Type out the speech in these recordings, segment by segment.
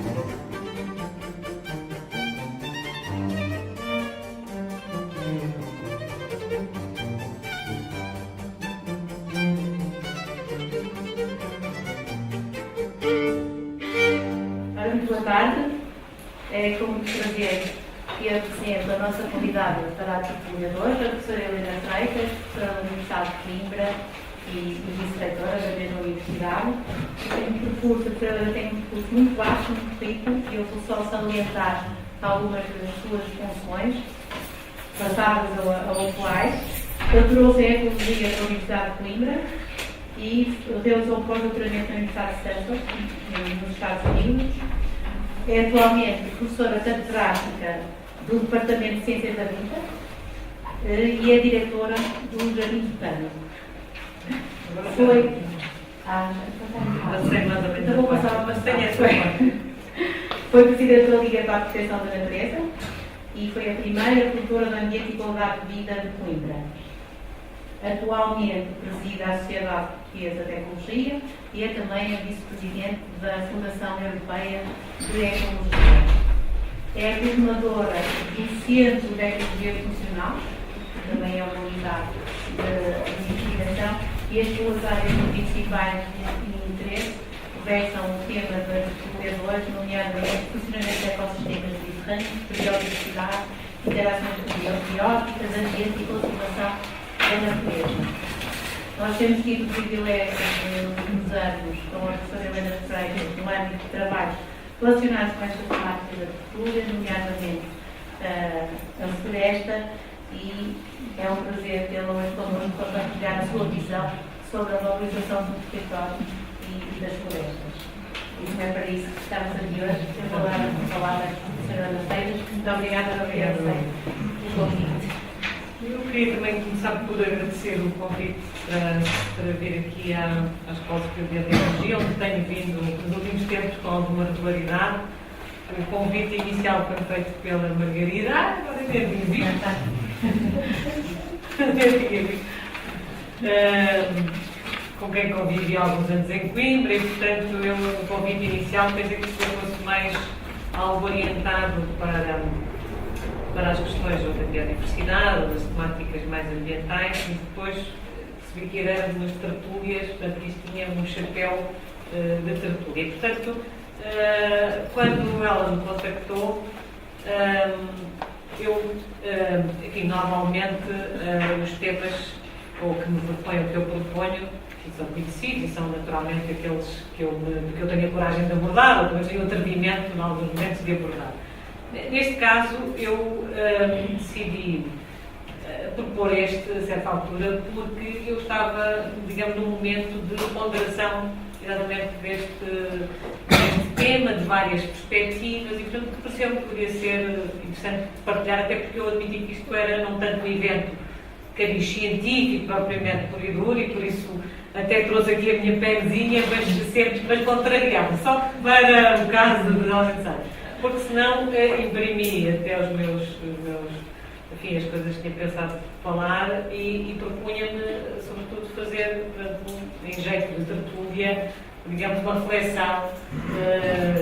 Muito boa tarde. É com muito prazer que apresento a nossa convidada para a tertúlia de hoje, a professora Helena Freitas, professora da Universidade de Coimbra e vice-reitora da mesma universidade. Tem um percurso muito vasto, muito rico, e eu vou só salientar algumas das suas funções, passadas ou atuais. Doutorou-se em Ecologia da Universidade de Coimbra e realizou um pós-doutoramento na Universidade de Stanford, nos Estados Unidos. É atualmente professora catedrática do Departamento de Ciências da Vida e é diretora do Jardim Botânico. Foi presidente da Liga para a Proteção da Natureza e foi a primeira promotora do Ambiente e Qualidade de Vida de Coimbra. Atualmente preside a Sociedade Portuguesa de Ecologia e é também a vice-presidente da Fundação Europeia de Ecologia. É a coordenadora do Centro de Ecologia Funcional, que também é uma unidade de investigação, e as suas áreas principais de interesse versam o tema da tertúlia de hoje, nomeadamente funcionamento de ecossistemas mediterrâneos, biodiversidade, interações bióticas, ambiente e conservação da natureza. Nós temos tido o privilégio nos últimos anos com a professora Helena Freitas no âmbito de trabalhos relacionados com estas temáticas da tertúlia, nomeadamente a floresta, e é um prazer tê-la hoje connosco para partilhar a sua visão sobre a valorização do território e das florestas. E não é para isso que estamos aqui hoje, eu vou dar a palavra à professora Helena Freitas. Muito obrigada pelo convite. Eu queria também começar por agradecer o convite para vir aqui à Escola Superior de Ecologia, onde tenho vindo nos últimos tempos com alguma regularidade. O convite inicial foi feito pela Margarida. Agora eu tinha visto. Com quem convivi há alguns anos em Coimbra, e portanto o convite inicial pensei que fosse mais algo orientado para as questões da biodiversidade, das temáticas mais ambientais, e depois percebi que éramos tertúlias, portanto isto tinha um chapéu de tertúlia. E, portanto, quando ela me contactou, enfim, normalmente os temas ou que me propõem, o que eu proponho, que são conhecidos e são naturalmente aqueles que eu tenho a coragem de abordar, ou que eu tenho o atrevimento, em alguns momentos, de abordar. Neste caso, eu decidi propor este a certa altura porque eu estava, digamos, num momento de ponderação exatamente deste tema, de várias perspectivas, e portanto que pareceu-me que poderia ser interessante partilhar, até porque eu admiti que isto era não tanto um evento cariz científico propriamente puro e duro, e por isso até trouxe aqui a minha penzinha, mas contrariada, só para o caso de não necessário. Porque senão imprimi até os meus enfim, as coisas que tinha pensado falar e propunha-me, sobretudo, fazer, em jeito de tertúlia, digamos, uma reflexão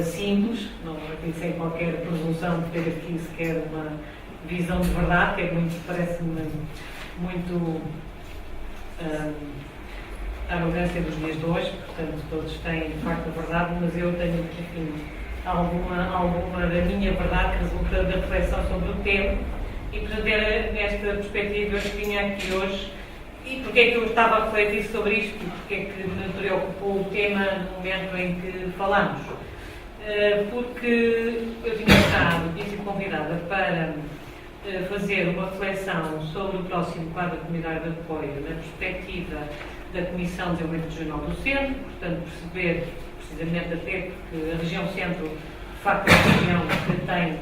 simples, não sem qualquer presunção de ter aqui sequer uma visão de verdade, que é muito, parece-me muito a arrogância dos dias de hoje, portanto, todos têm, de facto, a verdade, mas eu tenho, enfim, alguma da minha verdade que resulta da reflexão sobre o tema, e portanto era nesta perspectiva que vim aqui hoje. E porque é que eu estava a refletir sobre isto, e porque é que me preocupou o tema no momento em que falamos? Porque eu tinha sido convidada para fazer uma reflexão sobre o próximo quadro comunitário de apoio na perspectiva da Comissão de Desenvolvimento Regional do Centro, portanto perceber precisamente até porque a região centro, de facto, é uma região que tem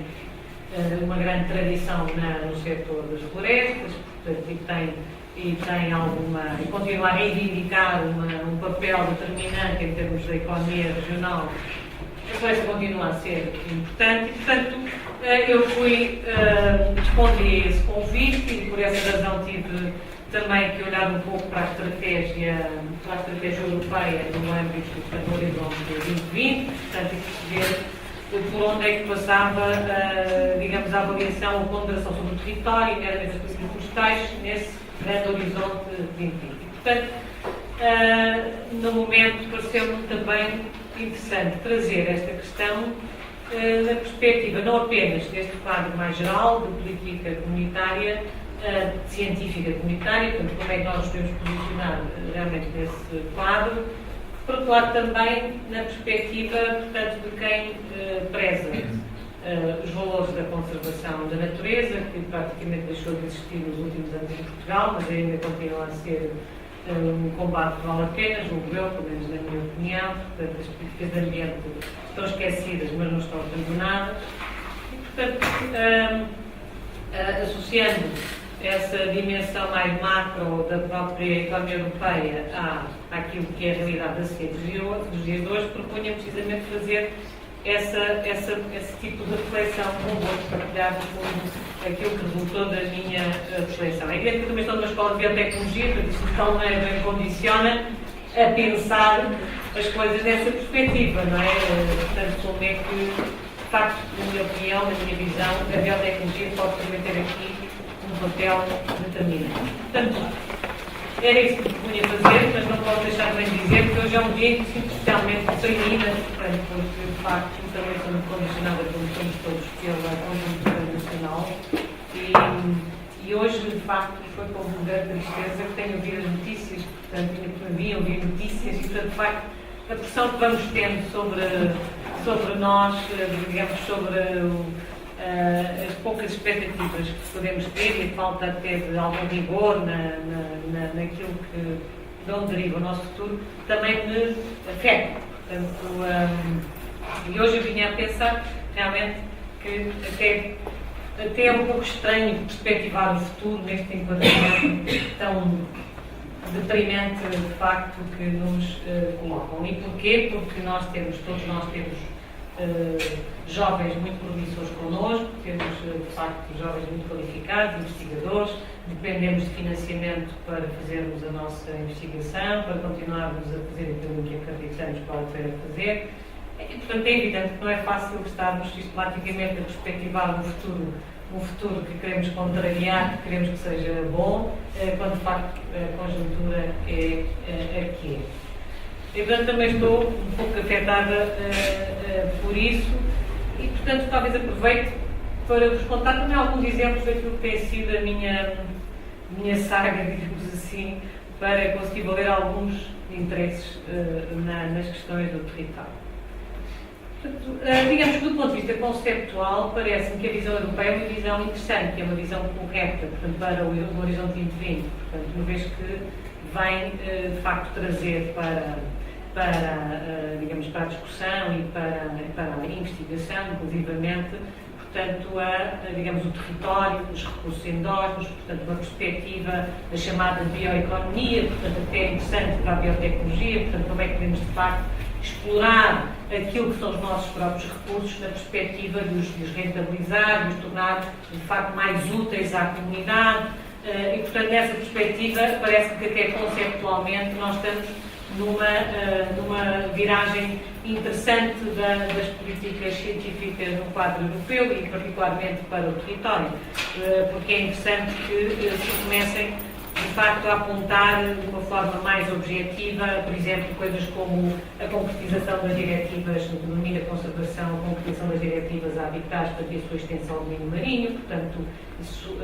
uma grande tradição no setor das florestas, portanto, e continua a reivindicar um papel determinante em termos da economia regional. A floresta continua a ser importante e, portanto, eu respondi a esse convite e por essa razão tive também que olhar um pouco para a estratégia europeia no âmbito do Horizonte 2020, portanto, e perceber por onde é que passava, digamos, a avaliação ou ponderação sobre o território, nomeadamente as políticas florestais, nesse grande horizonte 2020. E, portanto, no momento, pareceu-me também interessante trazer esta questão na perspectiva não apenas deste quadro mais geral de política comunitária, científica comunitária, portanto, como é que nós nos podemos posicionar realmente nesse quadro, por outro lado também na perspectiva, portanto, de quem preza os valores da conservação da natureza, que praticamente deixou de existir nos últimos anos em Portugal, mas ainda continua a ser um combate que vale a pena, julgo eu, pelo menos na minha opinião. Portanto, as políticas de ambiente estão esquecidas, mas não estão abandonadas. E, portanto, associando essa dimensão mais macro da própria economia europeia àquilo que é a realidade da ciência dos dias de hoje, propunha precisamente fazer esse tipo de reflexão convosco, partilhar aquilo que resultou da minha reflexão. É evidente que também estou numa escola de biotecnologia, portanto, isso de tal maneira me condiciona a pensar as coisas nessa perspectiva, não é? Portanto, como é que, de facto, na minha opinião, na minha visão, a biotecnologia pode também ter aqui um papel determinante. Portanto, era isso que propunha fazer, mas não posso deixar de dizer que hoje é um dia em que sinto especialmente treinada, portanto, porque de facto também sou muito condicionada, como somos todos, pela conjuntura nacional. E hoje, de facto, foi com grande tristeza que tenho ouvido as notícias, portanto, vinha ouvir notícias e, portanto, de facto, a pressão que vamos tendo sobre nós, digamos, sobre as poucas expectativas que podemos ter e a falta até de algum rigor naquilo de onde deriva o nosso futuro, também me afeta. Portanto, e hoje eu vinha a pensar realmente que até é um pouco estranho perspectivar o futuro neste enquadramento tão deprimente de facto que nos colocam. E porquê? Porque todos nós temos jovens muito promissores connosco, temos de facto jovens muito qualificados, investigadores, dependemos de financiamento para fazermos a nossa investigação, para continuarmos a fazer aquilo que acreditamos que vale a pena fazer. E, portanto, é evidente que não é fácil estarmos sistematicamente a perspectivar um futuro que queremos contrariar, que queremos que seja bom, quando de facto a conjuntura é a que é. E, portanto, também estou um pouco afetada por isso e, portanto, talvez aproveite para vos contar também alguns exemplos daquilo que tem sido a minha saga, digamos assim, para conseguir valer alguns interesses nas questões do território. Portanto, digamos que do ponto de vista conceptual, parece-me que a visão europeia é uma visão interessante, que é uma visão correta, portanto, para o horizonte 2020, portanto, uma vez que vem, de facto, trazer digamos, para a discussão e para a investigação, inclusivamente, portanto, digamos, o território, os recursos endógenos, portanto, uma perspectiva da chamada bioeconomia, portanto, até é interessante para a biotecnologia, portanto, como é que podemos, de facto, explorar aquilo que são os nossos próprios recursos na perspectiva de os rentabilizar, de os tornar, de facto, mais úteis à comunidade e, portanto, nessa perspectiva, parece que até conceptualmente nós estamos numa viragem interessante das políticas científicas no quadro europeu e particularmente para o território, porque é interessante que se comecem de facto a apontar de uma forma mais objetiva, por exemplo, coisas como a concretização das diretivas no domínio da conservação, a concretização das diretivas habitats para ter a sua extensão ao domínio marinho, portanto, isso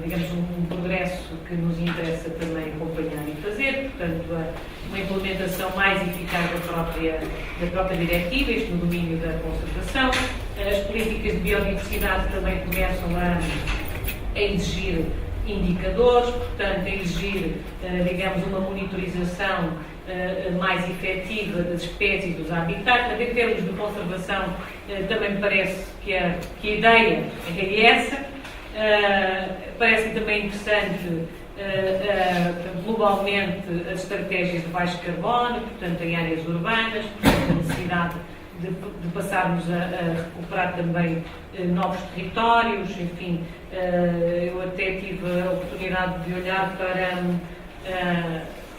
digamos, um progresso que nos interessa também acompanhar e fazer, portanto, uma implementação mais eficaz da própria diretiva, isto no domínio da conservação. As políticas de biodiversidade também começam a exigir indicadores, portanto, a exigir, digamos, uma monitorização mais efetiva das espécies dos habitats. Portanto, em termos de conservação, também me parece que a ideia é essa. Parece-me também interessante, globalmente, as estratégias de baixo carbono, portanto, em áreas urbanas, portanto, a necessidade de passarmos a recuperar também novos territórios, enfim, eu até tive a oportunidade de olhar para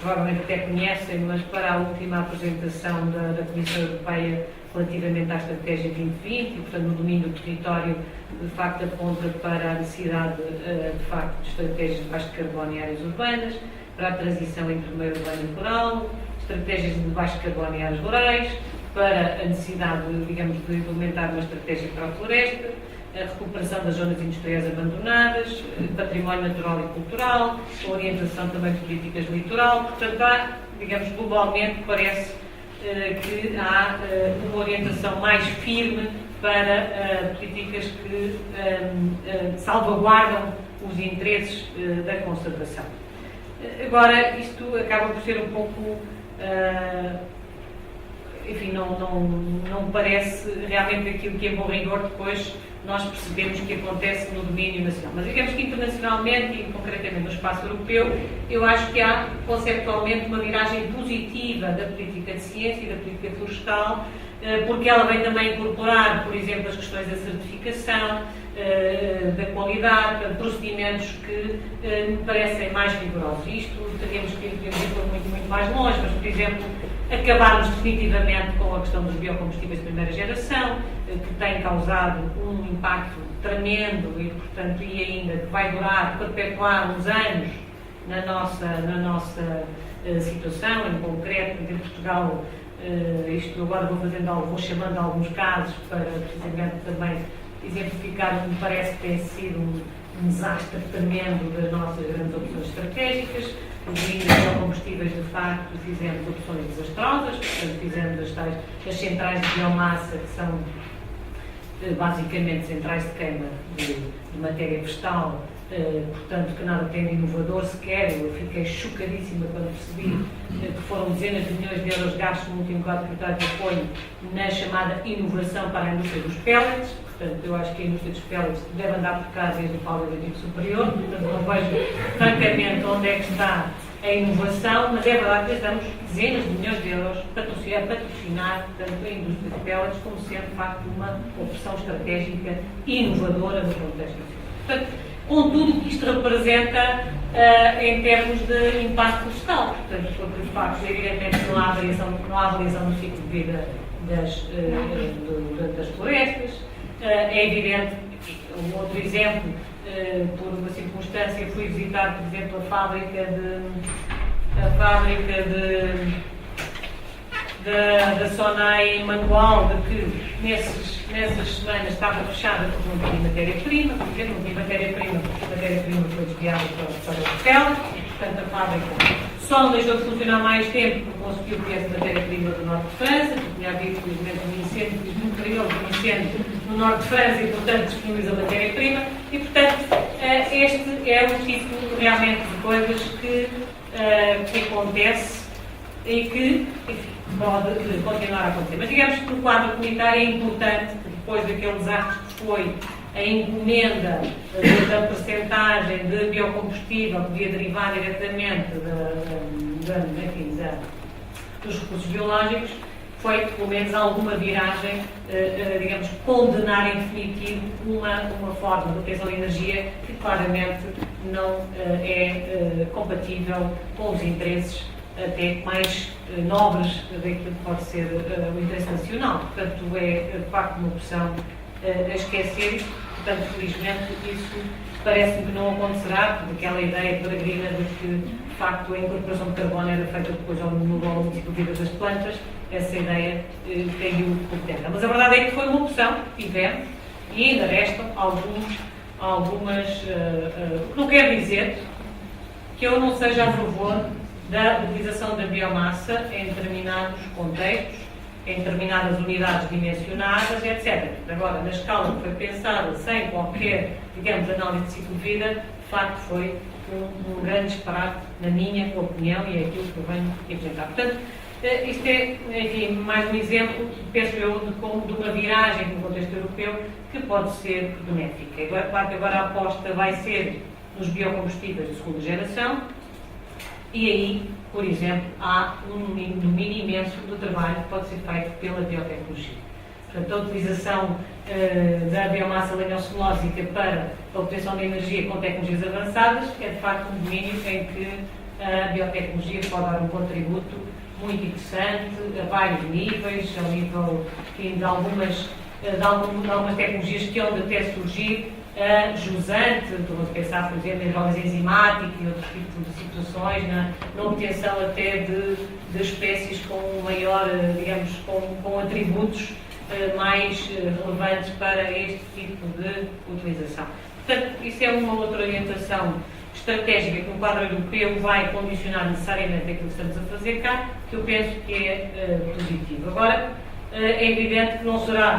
provavelmente até conhecem, mas para a última apresentação da Comissão Europeia relativamente à Estratégia 2020, e, portanto, no domínio do território, de facto, aponta para a necessidade, de facto, de estratégias de baixo carbono em áreas urbanas, para a transição entre o meio urbano e rural, estratégias de baixo carbono em áreas rurais, para a necessidade, digamos, de implementar uma estratégia para a floresta, a recuperação das zonas industriais abandonadas, património natural e cultural, a orientação também de políticas de litoral. Portanto, há, digamos, globalmente, parece que há uma orientação mais firme para políticas que salvaguardam os interesses da conservação. Agora, isto acaba por ser um pouco, enfim, não parece realmente aquilo que, em bom rigor, depois nós percebemos que acontece no domínio nacional. Mas digamos que internacionalmente e concretamente no espaço europeu, eu acho que há conceptualmente uma viragem positiva da política de ciência e da política florestal, porque ela vem também incorporar, por exemplo, as questões da certificação, da qualidade, procedimentos que me parecem mais rigorosos. Isto teríamos que ir muito mais longe, mas, por exemplo, acabarmos definitivamente com a questão dos biocombustíveis de primeira geração, que tem causado um impacto tremendo e, portanto, e ainda que vai durar, perpetuar uns anos na nossa situação, em concreto, em Portugal. Isto agora vou chamando alguns casos para precisamente também exemplificar o que me parece que tem sido um desastre tremendo das nossas grandes opções estratégicas. Os biocombustíveis, de facto, fizemos opções desastrosas, portanto, fizemos as centrais de biomassa, que são basicamente centrais de queima de matéria vegetal, portanto, que nada tem de inovador sequer. Eu fiquei chocadíssima quando percebi que foram dezenas de milhões de euros gastos no último quadro tributário de apoio na chamada inovação para a indústria dos pellets. Portanto, eu acho que a indústria dos pellets deve andar por cá desde o Paulo Evangelho Superior, portanto, não vejo francamente onde é que está a inovação, mas é verdade que estamos dezenas de milhões de euros a patrocinar tanto a indústria dos pellets como sendo, de facto, uma opção estratégica inovadora no contexto nacional. Portanto, com tudo o que isto representa em termos de impacto florestal. Portanto, porque, de facto, evidentemente não há avaliação do ciclo de vida das florestas. É evidente, um outro exemplo, por uma circunstância, fui visitar, por exemplo, a fábrica da Sonai Manual, de que nessas semanas estava fechada porque não tinha matéria-prima, por exemplo, não tinha matéria-prima porque a matéria-prima foi desviada para o papel, e, portanto, a fábrica só não deixou de funcionar mais tempo porque conseguiu ter essa matéria-prima do norte de França, porque tinha havido, felizmente, um incêndio, muito curioso, um incêndio no norte de França e, portanto, disponibilizou a matéria-prima, e, portanto, este é o tipo realmente de coisas que acontece e que, enfim, pode continuar a acontecer. Mas digamos que no quadro comunitário é importante que depois daquele desastre que foi a encomenda da percentagem de biocombustível que podia derivar diretamente dos recursos biológicos, foi pelo menos alguma viragem, digamos, condenar em definitivo uma forma de obtenção de energia que claramente não é compatível com os interesses até mais nobres daquilo que pode ser o interesse nacional. Portanto, é de facto uma opção a esquecer. Portanto, felizmente, isso parece-me que não acontecerá, porque aquela ideia peregrina de que, de facto, a incorporação de carbono era feita depois ao longo do ciclo de vida das plantas, essa ideia caiu por terra. Mas a verdade é que foi uma opção que tivemos e ainda restam algumas. Não quer dizer que eu não seja a favor da utilização da biomassa em determinados contextos, em determinadas unidades dimensionadas, etc. Agora, na escala que foi pensada, sem qualquer, digamos, análise de ciclo de vida, de facto foi um grande disparate, na minha opinião, e é aquilo que eu venho apresentar. Portanto, isto é, enfim, mais um exemplo, penso eu, de uma viragem no contexto europeu que pode ser benéfica. Claro que agora a aposta vai ser nos biocombustíveis de segunda geração, e aí, por exemplo, há um domínio imenso do trabalho que pode ser feito pela biotecnologia. Portanto, a utilização da biomassa lenhocelulósica para a obtenção de energia com tecnologias avançadas é, de facto, um domínio em que a biotecnologia pode dar um contributo muito interessante, a vários níveis, ao nível de algumas tecnologias que hão de até surgir, jusante, estou a pensar, por exemplo, em drogas enzimáticas e outros tipos de situações, na obtenção até de espécies com maior, digamos, com atributos mais relevantes para este tipo de utilização. Portanto, isso é uma outra orientação estratégica que no quadro europeu vai condicionar necessariamente aquilo que estamos a fazer cá, que eu penso que é positivo. Agora, é evidente que não será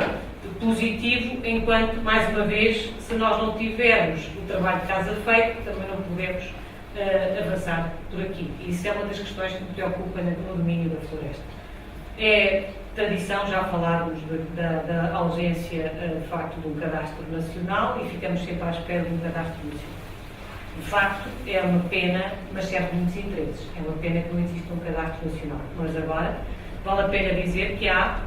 positivo enquanto, mais uma vez, se nós não tivermos o trabalho de casa feito, também não podemos avançar por aqui. E isso é uma das questões que me preocupa no domínio da floresta. É tradição já falarmos da ausência, de facto, de um cadastro nacional e ficamos sempre à espera de um cadastro nacional. De facto, é uma pena, mas serve muitos interesses. É uma pena que não exista um cadastro nacional. Mas agora, vale a pena dizer que há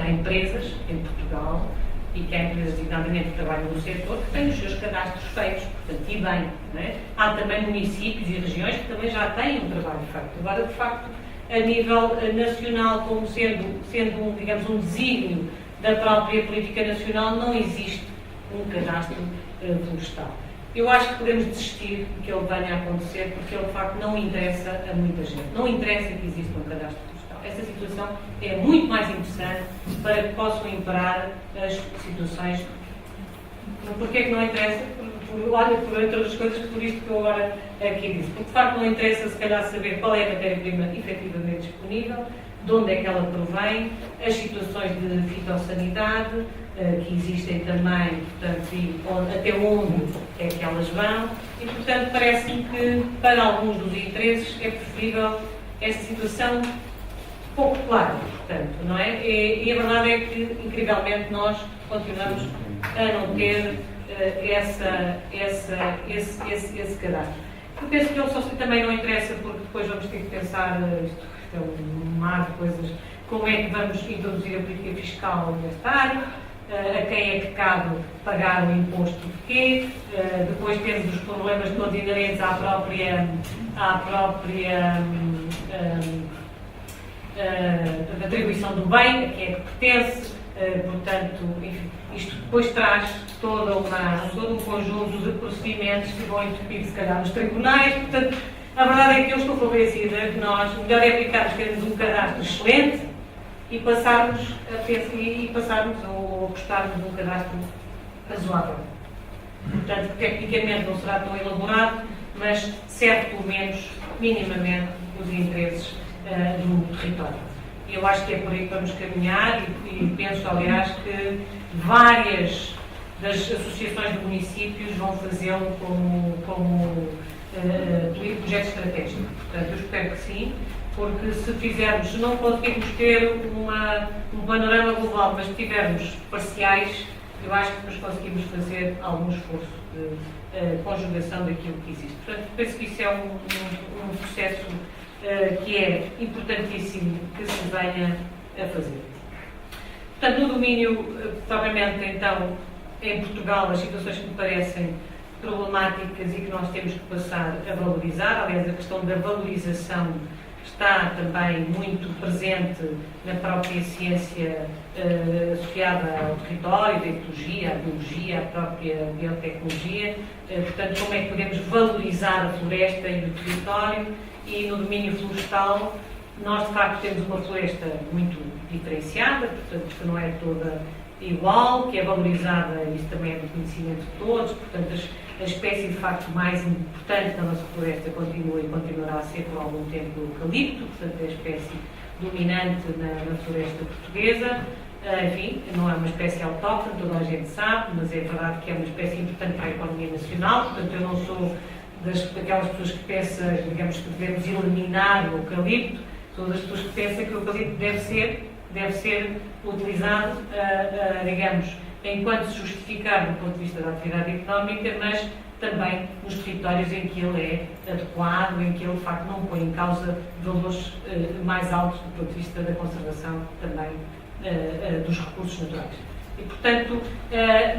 empresas em Portugal e que há empresas, designadamente, que trabalham no setor, que têm os seus cadastros feitos, portanto, e bem. Não é? Há também municípios e regiões que também já têm um trabalho feito. Agora, de facto, a nível nacional, como sendo digamos, um desígnio da própria política nacional, não existe um cadastro florestal. Eu acho que podemos desistir de que ele venha a acontecer, porque ele, de facto, não interessa a muita gente. Não interessa que exista um cadastro florestal. Essa situação é muito mais interessante para que possam imperar as situações. Porquê que não interessa? Por entre outras coisas, por isto que eu agora aqui disse. Porque, de facto, não interessa, se calhar, saber qual é a matéria-prima efetivamente disponível, de onde é que ela provém, as situações de fitossanidade, que existem também, portanto, e até onde é que elas vão, e, portanto, parece-me que, para alguns dos interesses, é preferível esta situação pouco clara, portanto, não é? E a verdade é que, incrivelmente, nós continuamos a não ter esse cadastro. Eu penso que ele só também não interessa, porque depois vamos ter que pensar, isto é um mar de coisas, como é que vamos introduzir a política fiscal nesta área, a quem é que cabe pagar o imposto de quê, depois temos os problemas todos inerentes à própria atribuição do bem, a quem é que pertence, portanto, enfim, isto depois traz todo um conjunto de procedimentos que vão intervir, se calhar, nos tribunais, portanto, a verdade é que eu estou convencida que nós, o melhor é aplicarmos termos um cadastro excelente e passarmos ou apostarmos num cadastro razoável. Portanto, tecnicamente não será tão elaborado, mas serve pelo menos, minimamente, os interesses do território. Eu acho que é por aí que vamos caminhar e penso, aliás, que várias das associações de municípios vão fazê-lo como projeto estratégico. Portanto, eu espero que sim, porque se não conseguirmos ter um panorama global, mas se tivermos parciais, eu acho que nos conseguimos fazer algum esforço de conjugação daquilo que existe. Portanto, penso que isso é um processo que é importantíssimo que se venha a fazer. Portanto, no domínio, propriamente, então, em Portugal, as situações que me parecem problemáticas e que nós temos que passar a valorizar, aliás, a questão da valorização está também muito presente na própria ciência associada ao território, da ecologia, à biologia, à própria biotecnologia. Portanto, como é que podemos valorizar a floresta e o território? E no domínio florestal, nós de facto temos uma floresta muito diferenciada, portanto, que não é toda igual, que é valorizada, isso também é do conhecimento de todos, portanto, a espécie de facto mais importante da nossa floresta continua e continuará a ser por algum tempo o eucalipto, portanto, é a espécie dominante na floresta portuguesa. Enfim, não é uma espécie autóctone, toda a gente sabe, mas é verdade que é uma espécie importante para a economia nacional, portanto, eu não sou daquelas pessoas que pensam, digamos, que devemos eliminar o eucalipto, sou das pessoas que pensam que o eucalipto deve ser utilizado, digamos, enquanto se justificar do ponto de vista da atividade económica, mas também nos territórios em que ele é adequado, em que ele, de facto, não põe em causa valores mais altos do ponto de vista da conservação também dos recursos naturais. E, portanto,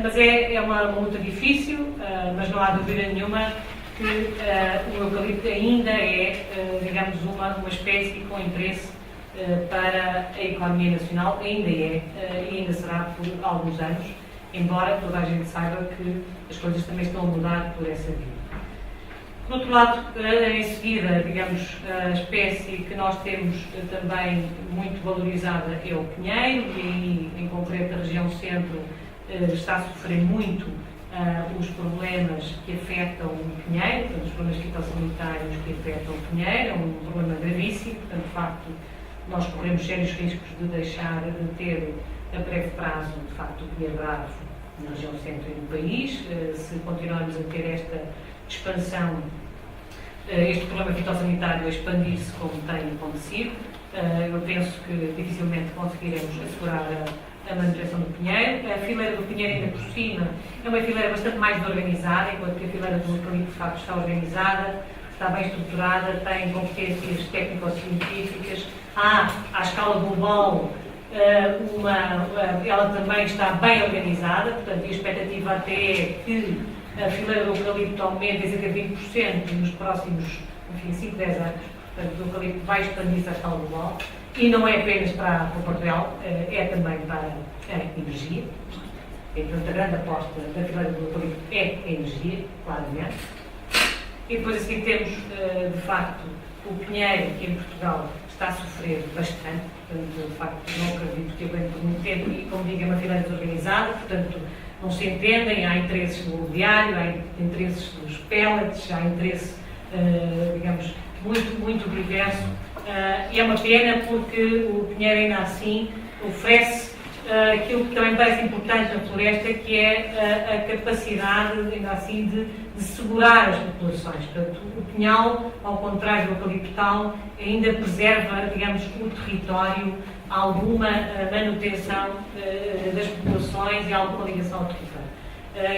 mas é uma luta difícil, mas não há dúvida nenhuma que o eucalipto ainda é, digamos, uma espécie com interesse para a economia nacional, ainda é e ainda será por alguns anos, embora toda a gente saiba que as coisas também estão a mudar por essa via. Por outro lado, em seguida, digamos, a espécie que nós temos também muito valorizada é o pinheiro, e em concreto a região centro está a sofrer muito os problemas que afetam o pinheiro, portanto, os problemas fitossanitários que afetam o pinheiro, é um problema gravíssimo, portanto, de facto, nós corremos sérios riscos de deixar de ter a breve prazo, de facto, o pinheiro bravo na região centro e no país, se continuarmos a ter esta expansão, este problema fitossanitário a expandir-se como tem acontecido. Eu penso que dificilmente conseguiremos assegurar a manutenção do pinheiro. A fileira do pinheiro, ainda por cima, é uma fileira bastante mais organizada, enquanto que a fileira do eucalipto, de facto, está organizada, está bem estruturada, tem competências técnico-científicas. À escala global, ela também está bem organizada, portanto, a expectativa até é que a fileira do eucalipto aumente em cerca de 20% nos próximos, 5, 10 anos. Portanto, o eucalipto vai expandir-se à escala global. E não é apenas para o Porto Real, é também para a energia. E, portanto, a grande aposta da fileira do eucalipto é a energia, claramente. E depois a seguir temos, de facto, o pinheiro, que em Portugal está a sofrer bastante. Portanto, de facto, não acredito que aguente por muito tempo e, como digo, é uma fileira desorganizada, portanto, não se entendem, há interesses do imobiliário, há interesses dos pellets, há interesse, digamos, muito diverso. E é uma pena porque o pinheiro ainda assim oferece aquilo que também parece importante na floresta, que é a capacidade, ainda assim, de segurar as populações. Portanto, o pinhal, ao contrário do eucaliptal, ainda preserva, digamos, o território, alguma manutenção das populações e alguma ligação ao território.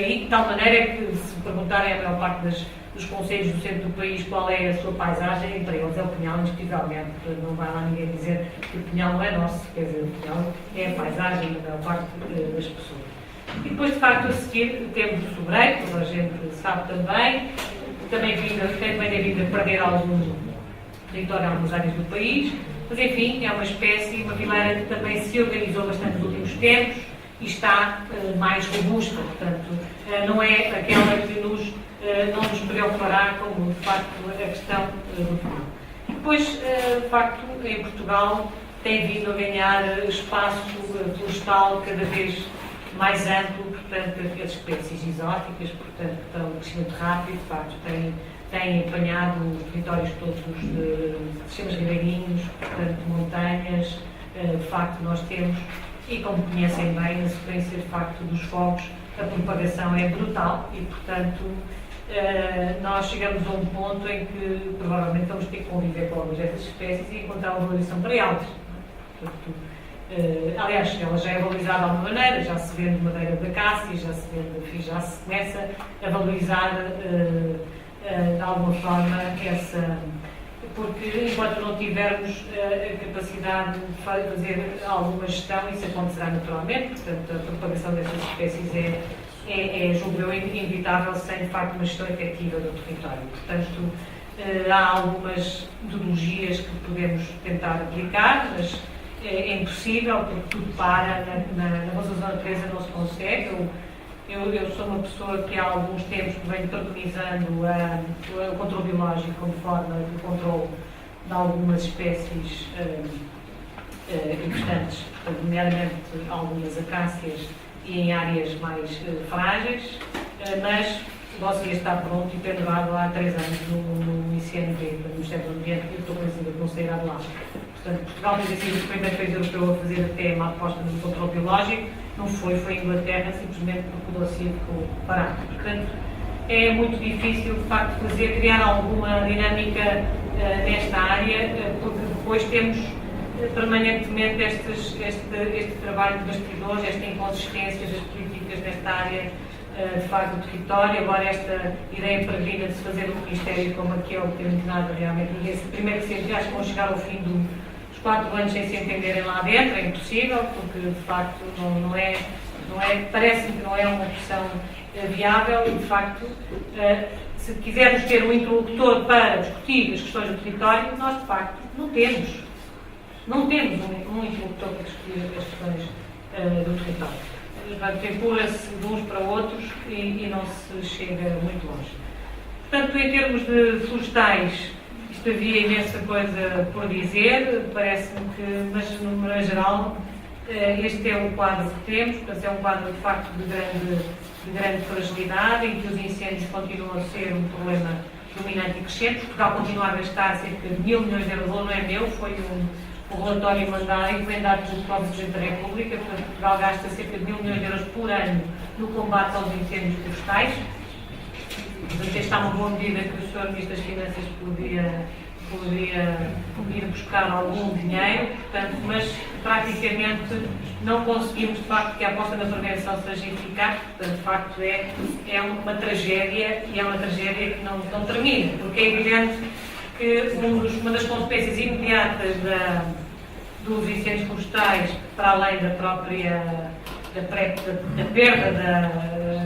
E de tal maneira que, se perguntarem a maior parte dos concelhos do centro do país qual é a sua paisagem, para eles é o pinhal, indiscutivelmente. Não vai lá ninguém dizer que o pinhal não é nosso, quer dizer, o pinhal é a paisagem da maior parte das pessoas. E depois, de facto, a seguir temos o sobreiro, toda a gente sabe também tem vindo a perder algum território em algumas áreas do país, mas enfim, é uma espécie, uma fileira que também se organizou bastante nos últimos tempos e está mais robusta, portanto, não é aquela que não nos preocupará como, de facto, a questão do pinhal. E depois, de facto, em Portugal tem vindo a ganhar espaço florestal cada vez mais amplo, portanto, as espécies exóticas, portanto, estão em crescimento rápido, de facto, têm apanhado os territórios todos de sistemas ribeirinhos, portanto, montanhas, de facto, nós temos, e como conhecem bem, na sequência, de facto, dos fogos, a propagação é brutal e, portanto, nós chegamos a um ponto em que provavelmente vamos ter que conviver com algumas dessas espécies e encontrar uma valorização para elas. Portanto, aliás, ela já é valorizada de alguma maneira, já se vende madeira de acácia, já se começa a valorizar de alguma forma essa. Porque enquanto não tivermos a capacidade de fazer alguma gestão, isso acontecerá naturalmente, portanto, a propagação dessas espécies julgo eu, inevitável sem, de facto, uma gestão efetiva do território. Portanto, há algumas metodologias que podemos tentar aplicar, mas é impossível, porque tudo para, na nossa zona de defesa não se consegue. Eu sou uma pessoa que há alguns tempos venho preconizando o controle biológico como forma de controle de algumas espécies importantes, nomeadamente algumas acácias e em áreas mais frágeis, mas o nosso guia está pronto e pendurado há 3 anos no ICNV, no Ministério do Ambiente, e estou convencida que não sairá de lá. Portanto, Portugal tem sido o primeiro país europeu a fazer até uma aposta no controle biológico, não foi a Inglaterra, simplesmente porque o dossiê ficou parado. Portanto, é muito difícil, de facto, criar alguma dinâmica nesta área, porque depois temos permanentemente este trabalho de bastidores, esta inconsistência das políticas nesta área, de facto, do território. Agora, esta ideia peregrina de se fazer um ministério como aquele, que não tem nada realmente ninguém. Primeiro que se acho que vão chegar ao fim dos 4 anos sem se entenderem lá dentro, é impossível, porque de facto Não é, parece-me que não é uma opção viável e, de facto, se quisermos ter um interlocutor para discutir as questões do território, nós, de facto, não temos um interlocutor para discutir as questões do território. Empurra-se de uns para outros e não se chega muito longe. Portanto, em termos de florestais, isto havia imensa coisa por dizer, parece-me que, mas no geral, este é o quadro que temos, portanto, é um quadro de facto de grande fragilidade, em que os incêndios continuam a ser um problema dominante e crescente. Portugal continua a gastar cerca de 1.000 milhões de euros, não é meu, foi um relatório encomendado pelo próprio Presidente da República. Portanto, Portugal gasta cerca de 1.000 milhões de euros por ano no combate aos incêndios florestais. Portanto, esta é uma boa medida que o Sr. Ministro das Finanças poderia ir buscar algum dinheiro, portanto, mas praticamente não conseguimos, de facto, que a aposta na prevenção seja eficaz. Portanto, de facto, é uma tragédia e é uma tragédia que não termina, porque é evidente que uma das consequências imediatas dos incêndios florestais, para além da própria da perda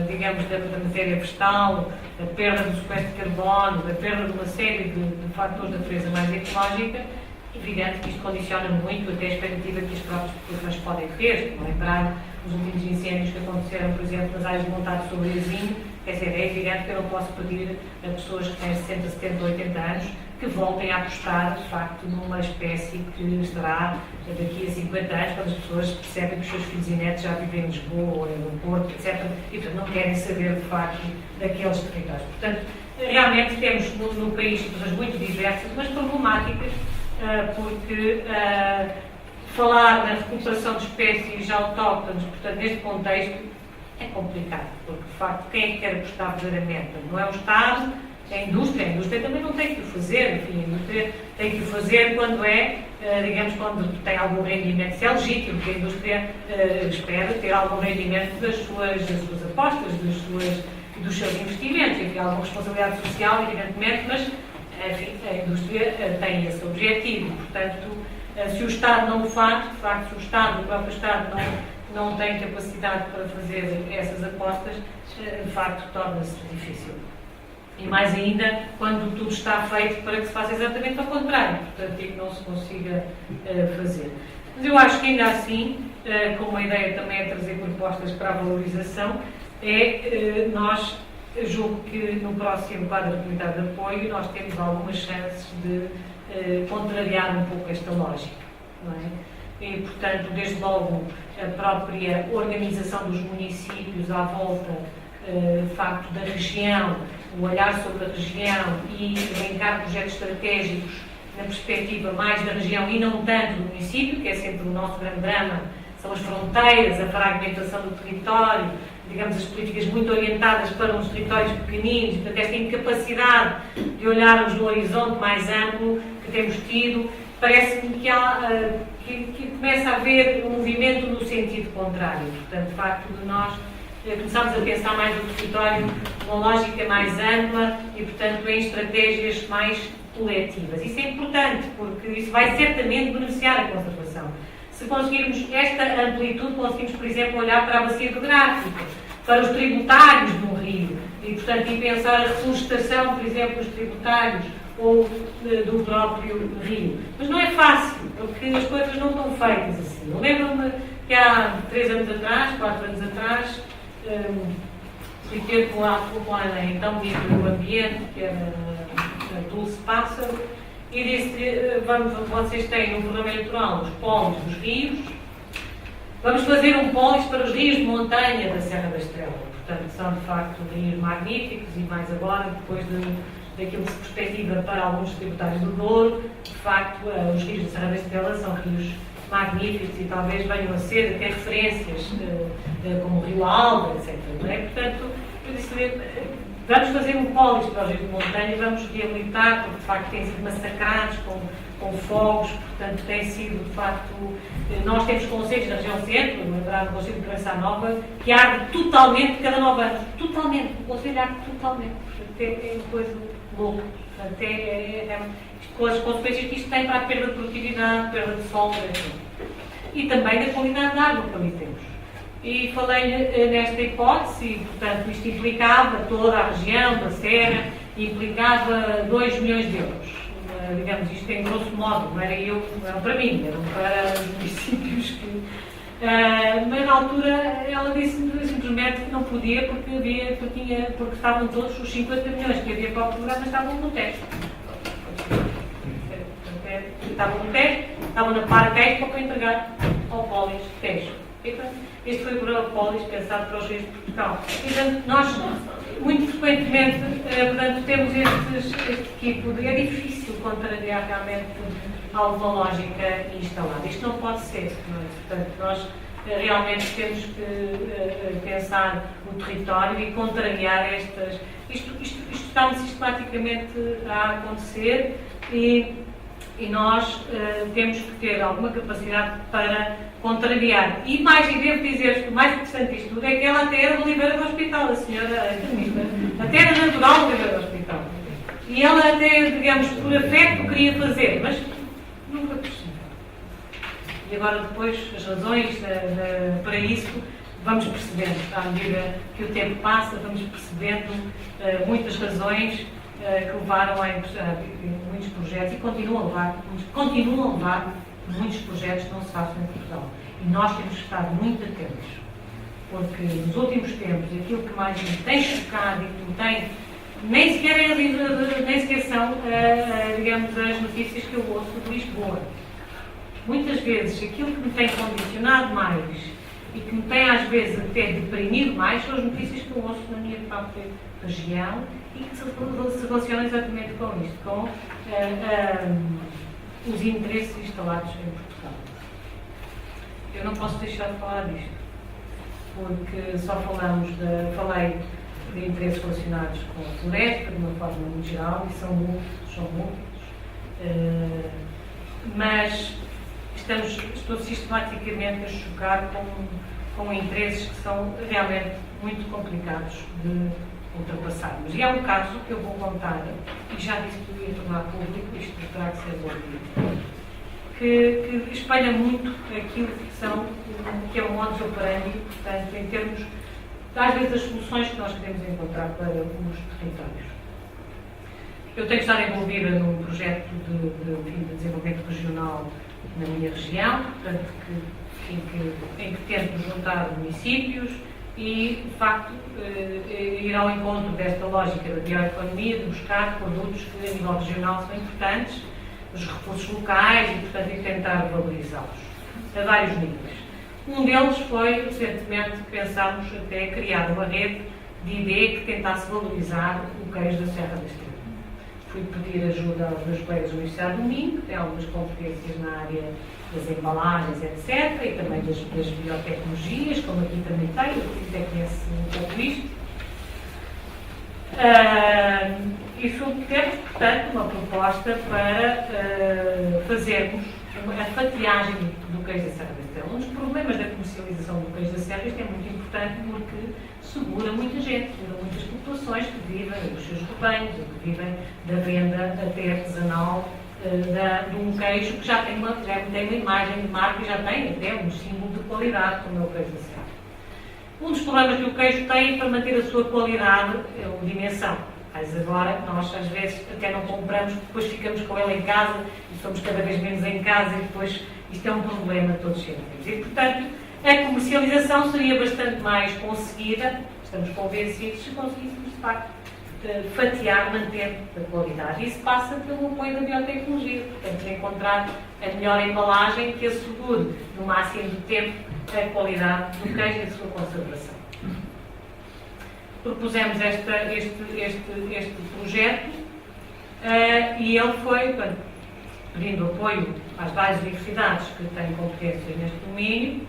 digamos, da matéria vegetal, da perda do sequestro de carbono, da perda de uma série de fatores da natureza mais ecológica, é evidente que isto condiciona muito até a expectativa que as próprias populações podem ter. Lembrar os últimos incêndios que aconteceram, por exemplo, nas áreas de montado sobre o Iazinho, quer dizer, é evidente que eu não posso pedir a pessoas que têm 60, 70, 80 anos que voltem a apostar, de facto, numa espécie que estará daqui a 50 anos, quando as pessoas percebem que os seus filhos e netos já vivem em Lisboa ou no Porto, etc. E, portanto, não querem saber, de facto, daqueles territórios. Portanto, realmente temos no país situações muito diversas, mas problemáticas, porque falar na recuperação de espécies autóctones, portanto, neste contexto, é complicado, porque, de facto, quem é que quer apostar verdadeiramente? Não é o Estado, é a indústria também não tem que o fazer, enfim, a indústria tem que o fazer quando digamos, quando tem algum rendimento, se é legítimo, que a indústria espera ter algum rendimento das suas apostas, dos seus investimentos, enfim, alguma responsabilidade social, evidentemente, mas, enfim, a indústria tem esse objetivo, portanto, se o Estado não o faz, de facto, se o próprio Estado não tem capacidade para fazer essas apostas, de facto, torna-se difícil. E mais ainda, quando tudo está feito para que se faça exatamente ao contrário, portanto, e que não se consiga fazer. Mas eu acho que ainda assim, como a ideia também é trazer propostas para a valorização, nós, julgo que no próximo quadro de comunidade de apoio, nós temos algumas chances de contrariar um pouco esta lógica, não é? E, portanto, desde logo, a própria organização dos municípios à volta, de facto, da região, o olhar sobre a região e elencar projetos estratégicos na perspectiva mais da região e não tanto do município, que é sempre o nosso grande drama, são as fronteiras, a fragmentação do território, digamos, as políticas muito orientadas para uns territórios pequeninos, portanto, esta incapacidade de olharmos no horizonte mais amplo que temos tido, parece-me que começa a haver um movimento no sentido contrário. Portanto, de facto, de nós começamos a pensar mais no território, numa lógica mais ampla e, portanto, em estratégias mais coletivas. Isso é importante, porque isso vai certamente beneficiar a conservação. Se conseguirmos esta amplitude, conseguimos, por exemplo, olhar para a bacia hidrográfica, para os tributários de um rio, e, portanto, e pensar a reflorestação, por exemplo, dos tributários ou do próprio rio. Mas não é fácil, porque as coisas não estão feitas assim. Eu lembro-me que há 3 anos atrás, 4 anos atrás, fui ter com a então ministra do Ambiente, que era a Dulce Pássaro, e disse-lhe, vocês têm no programa eleitoral os pólis dos rios, vamos fazer um pólis para os rios de montanha da Serra da Estrela. Portanto, são de facto rios magníficos e mais agora, depois daquilo que se perspectiva para alguns tributários do Douro, de facto, os rios da Serra da Estrela são rios magníficos e talvez venham a ser até referências como o Rio Alba, etc. Não é? Portanto, eu disse, vamos fazer um pólis para os rios de montanha, vamos reabilitar, porque de facto têm sido massacrados com fogos, portanto tem sido de facto. Nós temos conselhos na região centro, lembrar do Conselho de Provença Nova, que arde totalmente cada 9 anos. Totalmente, o Conselho arde totalmente. É uma coisa louca. Com as consequências que isto tem para a perda de produtividade, perda de solo, e também da qualidade da água que ali temos. e falei nesta hipótese, e, portanto, isto implicava toda a região da Serra, implicava 2 milhões de euros. Digamos, isto em grosso modo, não era para mim, eram para os municípios que... mas na altura ela disse-me simplesmente que não podia porque estavam todos os 50 milhões que havia para o programa estavam no teste. Estavam na Parquespa para entregar ao Polis Tejo. Este foi para o Polis pensado para os reis de Portugal. Portanto, nós, muito frequentemente, portanto, temos este tipo de... É difícil contrariar realmente alguma lógica instalada. Isto não pode ser. Não é? Portanto, nós realmente temos que pensar no território e contrariar estas... Isto está sistematicamente a acontecer e nós temos que ter alguma capacidade para contrariar. E mais, e devo dizer, o mais interessante disto tudo é que ela até era de Oliveira do Hospital, a senhora internista, até era natural de Oliveira do Hospital. E ela até, digamos, por afeto queria fazer, mas nunca possível. E agora depois, as razões para isso, vamos percebendo, à medida que o tempo passa, vamos percebendo muitas razões que levaram a muitos projetos e continuam a levar muitos projetos que não se fazem em Portugal. E nós temos que estar muito atentos, porque nos últimos tempos aquilo que mais me tem chocado e que me tem, nem sequer são, digamos, as notícias que eu ouço de Lisboa. Muitas vezes aquilo que me tem condicionado mais e que me tem às vezes até deprimido mais são as notícias que eu ouço na minha própria região e que se relacionam exatamente com isto, com os interesses instalados em Portugal. Eu não posso deixar de falar disto, porque só falei de interesses relacionados com a floresta, de uma forma muito geral, e são múltiplos. Mas estou sistematicamente a chocar com interesses que são realmente muito complicados de ultrapassar. Mas é um caso que eu vou contar, e já disse que ia tornar público, isto terá que ser ouvido, que espelha muito aquilo que é o modus operandi, portanto, em termos, às vezes, das soluções que nós queremos encontrar para os territórios. Eu tenho estado envolvida num projeto de desenvolvimento regional na minha região, portanto, em que tento juntar municípios e, de facto, ir ao encontro desta lógica da bioeconomia, de buscar produtos que, a nível regional, são importantes, os recursos locais e, portanto, e tentar valorizá-los a vários níveis. Um deles foi, recentemente, pensarmos até criar uma rede de ID que tentasse valorizar o queijo da Serra da Estrela. Fui pedir ajuda aos meus colegas da Universidade do Minho, que têm algumas competências na área das embalagens, etc., e também das biotecnologias, como aqui também tenho, eu até conheço um pouco isto. E submetemos, portanto, uma proposta para fazermos a fatiagem do queijo da Serra da Estrela. Um dos problemas da comercialização do queijo da Serra, isto é muito importante porque segura muita gente, segura muitas populações que vivem os seus rebanhos, ou que vivem da venda até artesanal de um queijo que já tem uma imagem de marca e já tem até um símbolo de qualidade, como é o queijo da Serra. Um dos problemas que o queijo tem para manter a sua qualidade é a dimensão. Mas agora, nós às vezes até não compramos, depois ficamos com ele em casa e somos cada vez menos em casa e depois isto é um problema todos sempre. E, portanto, a comercialização seria bastante mais conseguida, estamos convencidos, se conseguíssemos, de facto, fatiar, manter a qualidade. Isso passa pelo apoio da biotecnologia, portanto, encontrar a melhor embalagem que assegure, no máximo de tempo, a qualidade do queijo e a sua conservação. Propusemos este projeto e ele foi, portanto, pedindo apoio às várias universidades que têm competências neste domínio,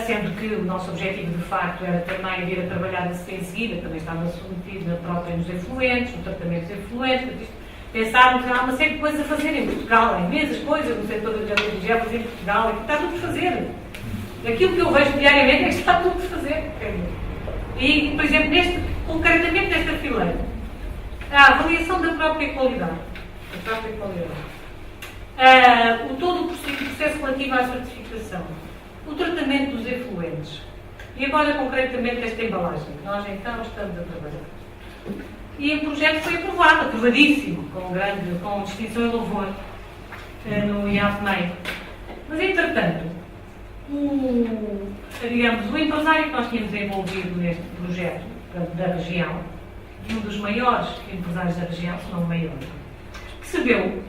sendo que o nosso objetivo, de facto, era também vir a trabalhar na seguida, também estava submetido na própria nos efluentes, no tratamento dos efluentes. Pensávamos que há uma série de coisas a fazer em Portugal, há imensas coisas no setor da geologia em Portugal, e que está tudo por fazer. Aquilo que eu vejo diariamente é que está tudo por fazer. E, por exemplo, concretamente nesta fileira, a avaliação da própria qualidade. Todo o processo relativo à certificação. O tratamento dos efluentes. E agora, concretamente, esta embalagem, que nós então estamos a trabalhar. E o projeto foi aprovado, aprovadíssimo, com distinção e louvor, no IAFMEI. Mas, entretanto, o empresário que nós tínhamos envolvido neste projeto da região, um dos maiores empresários da região, se não o maior, percebeu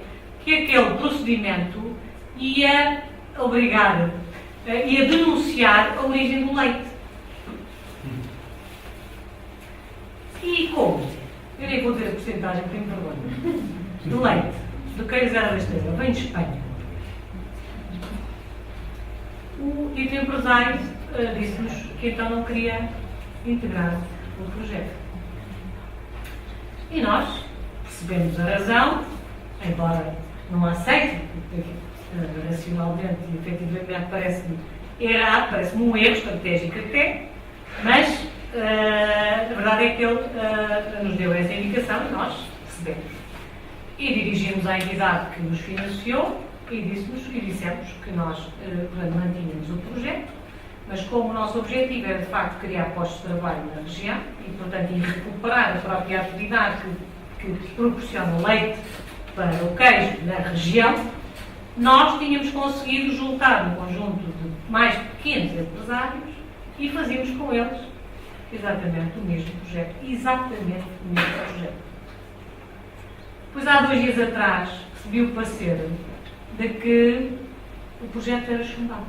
que aquele procedimento ia obrigar, ia denunciar a origem do leite. E como? Eu nem vou dizer a porcentagem, porque me pergunto. Do leite, do queijo Zero da Estrela, vem de Espanha. O dito empresário disse-nos que então não queria integrar o projeto. E nós percebemos a razão, embora não aceite, porque racionalmente e efetivamente parece-me errado, parece-me um erro estratégico até, mas a verdade é que ele nos deu essa indicação e nós percebemos. E dirigimos à entidade que nos financiou e dissemos que nós mantínhamos o projeto, mas como o nosso objetivo era de facto criar postos de trabalho na região e, portanto, ir recuperar a própria atividade que proporciona leite para o queijo na região, nós tínhamos conseguido juntar um conjunto de mais pequenos empresários e fazíamos com eles exatamente o mesmo projeto. Exatamente o mesmo projeto. Pois há 2 dias atrás recebi o parecer de que o projeto era chumbado.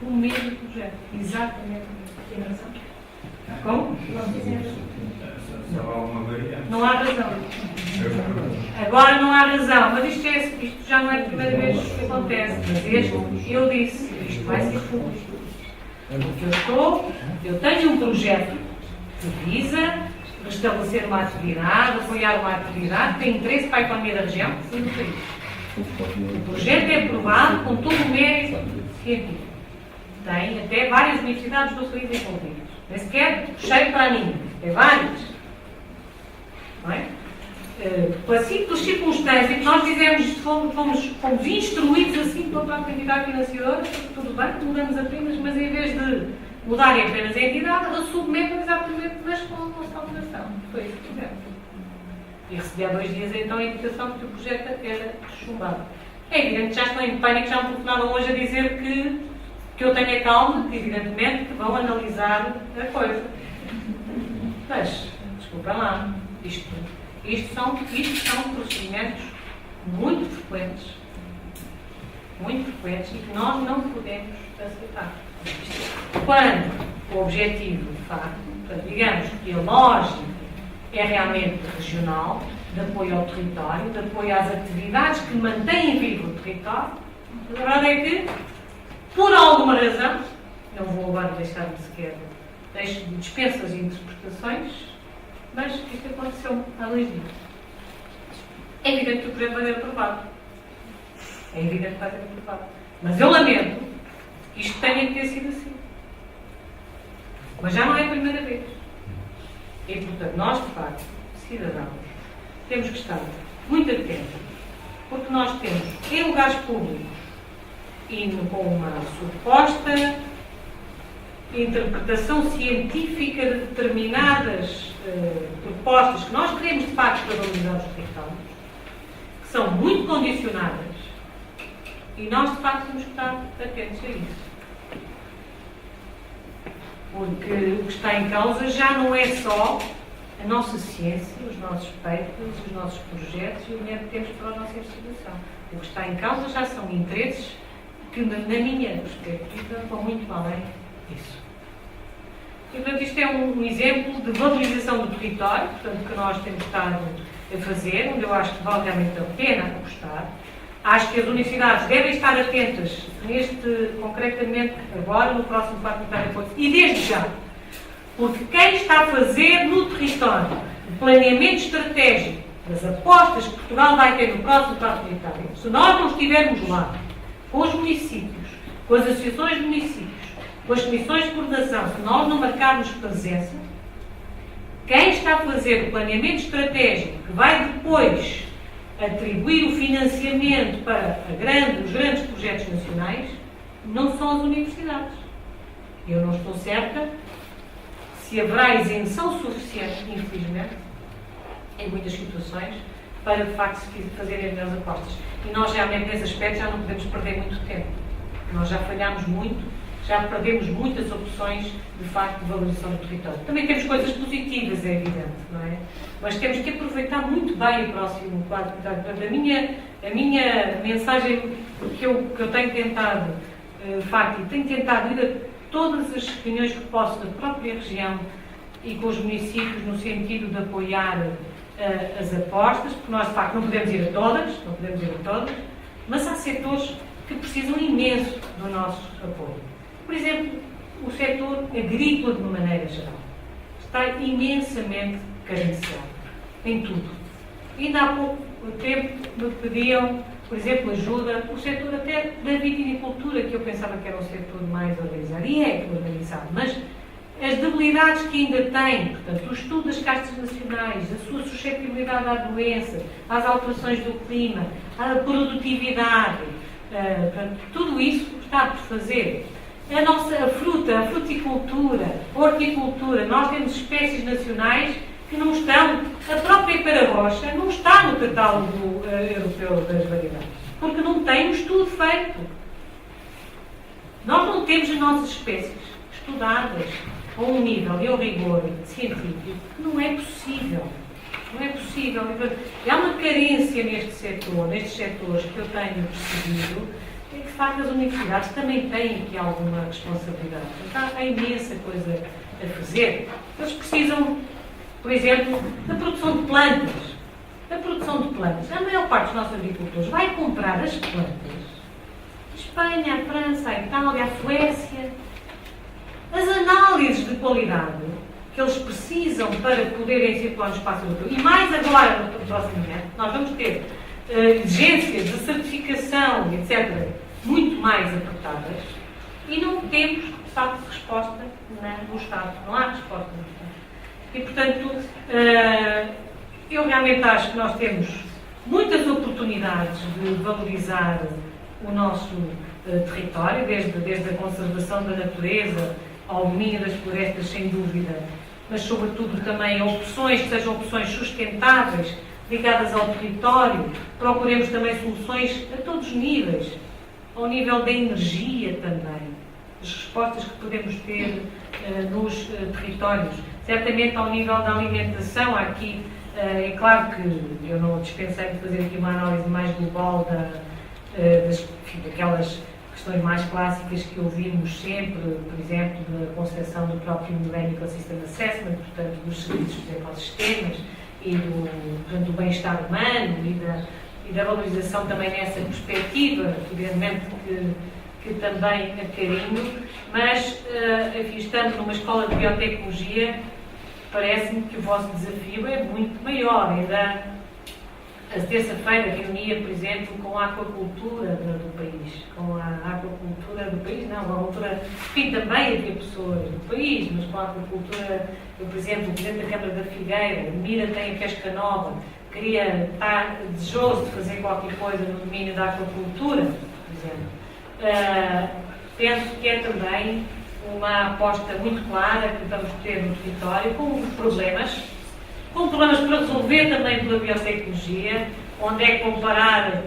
O mesmo projeto. Exatamente o mesmo. Tem razão? Como? Não há razão. Agora não há razão, mas isto já não é a primeira vez que acontece. Mas eu disse, isto vai ser público. Porque eu tenho um projeto que visa restabelecer uma atividade, apoiar uma atividade que tem interesse para a economia da região e do país. O projeto é aprovado com todo o mérito científico. Tem até várias universidades do país envolvidas. Nem sequer cheio para mim. Tem várias. Não é? Por circunstâncias, nós fomos instruídos assim pela própria entidade financiadora, tudo bem, mudamos apenas, mas em vez de mudarem apenas a entidade, submetem exatamente a nossa alteração. Foi isso que fizemos. E recebi há 2 dias então a indicação de que o projeto era chumbado. É evidente que já estão em pânico, já me telefonaram hoje a dizer que eu tenho a calma, que evidentemente que vão analisar a coisa. Mas, desculpa lá, isto são procedimentos muito frequentes e que nós não podemos aceitar. Quando o objetivo, de facto, digamos que a lógica é realmente regional, de apoio ao território, de apoio às atividades que mantêm vivo o território, a verdade é que, por alguma razão, não vou agora deixar-me sequer, dispenso as interpretações, mas isto aconteceu há 2 dias. É evidente que o projeto vai ser aprovado. É evidente que vai ser aprovado. Mas eu lamento que isto tenha que ter sido assim. Mas já não é a primeira vez. E, portanto, nós, de facto, cidadãos, temos que estar muito atentos, porque nós temos, em lugares públicos, indo com uma suposta interpretação científica de determinadas propostas que nós queremos, de facto, para valorizar os territórios, que são muito condicionadas, e nós, de facto, temos que estar atentos a isso. Porque o que está em causa já não é só a nossa ciência, os nossos papers, os nossos projetos e o dinheiro que temos para a nossa investigação. O que está em causa já são interesses que, na minha perspectiva, vão muito além disso. E, portanto, isto é um exemplo de valorização do território, portanto, que nós temos estado a fazer, onde eu acho que vale realmente a pena apostar. Acho que as universidades devem estar atentas, concretamente agora, no próximo Quarto de Apoio, e desde já, porque quem está a fazer no território o planeamento estratégico das apostas que Portugal vai ter no próximo Quarto de Apoio, se nós não estivermos lá, com os municípios, com as associações de municípios, com as comissões de coordenação, se nós não marcarmos presença, quem está a fazer o planeamento estratégico que vai depois atribuir o financiamento para os grandes projetos nacionais não são as universidades. Eu não estou certa se haverá isenção suficiente, infelizmente, em muitas situações, para de facto se fazerem as melhores apostas. E nós realmente nesse aspecto já não podemos perder muito tempo. Nós já falhámos muito, já perdemos muitas opções de facto de valorização do território. Também temos coisas positivas, é evidente, não é? Mas temos que aproveitar muito bem o próximo quadro. Portanto, a minha mensagem que eu tenho tentado, de facto, e tenho tentado ir a todas as reuniões que posso da própria região e com os municípios no sentido de apoiar as apostas, porque nós de facto não podemos ir a todas, mas há setores que precisam imenso do nosso apoio. Por exemplo, o setor agrícola de uma maneira geral está imensamente carenciado em tudo. Ainda há pouco tempo me pediam, por exemplo, ajuda, o setor até da vitinicultura, que eu pensava que era um setor mais organizado, e é organizado, mas as debilidades que ainda tem, portanto, o estudo das castas nacionais, a sua suscetibilidade à doença, às alterações do clima, à produtividade, portanto, tudo isso está por fazer. A fruta, a fruticultura, a horticultura, nós temos espécies nacionais que não estão, a própria cararocha não está no catálogo europeu das variedades, porque não tem um estudo feito. Nós não temos as nossas espécies estudadas a um nível e a um rigor científico que não é possível. Não é possível. Há uma carência nestes setores que eu tenho percebido, e que de facto as universidades também têm aqui alguma responsabilidade. Então, há imensa coisa a fazer. Eles precisam, por exemplo, da produção de plantas. A maior parte dos nossos agricultores vai comprar as plantas a Espanha, a França, a Itália, a Suécia. As análises de qualidade que eles precisam para poderem circular no espaço europeu, e mais agora, no próximo ano, nós vamos ter exigências de certificação, etc., muito mais apertadas, e não temos, de facto, resposta no Estado. Não há resposta no Estado. E, portanto, eu realmente acho que nós temos muitas oportunidades de valorizar o nosso território, desde a conservação da natureza ao domínio das florestas, sem dúvida, mas sobretudo também opções que sejam opções sustentáveis, ligadas ao território. Procuremos também soluções a todos os níveis, ao nível da energia também, as respostas que podemos ter nos territórios. Certamente ao nível da alimentação, aqui é claro que eu não dispensei de fazer aqui uma análise mais global daquelas questões mais clássicas que ouvimos sempre, por exemplo, da concepção do próprio Millennium System Assessment, portanto, dos serviços dos ecossistemas e do bem-estar humano e da valorização também nessa perspectiva, evidentemente que também acarinho, mas, enfim, estando numa escola de biotecnologia, parece-me que o vosso desafio é muito maior. Ainda a terça-feira reunia, por exemplo, com a aquacultura do país. Com a aquacultura do país, não, a aquacultura, enfim, também havia pessoas do país, mas com a aquacultura, eu, por exemplo, o Presidente da Câmara da Figueira, Mira tem a pesca nova, está desejoso de fazer qualquer coisa no domínio da aquacultura, por exemplo. Penso que é também uma aposta muito clara que vamos ter no território, com problemas para resolver também pela biotecnologia, onde é que comparar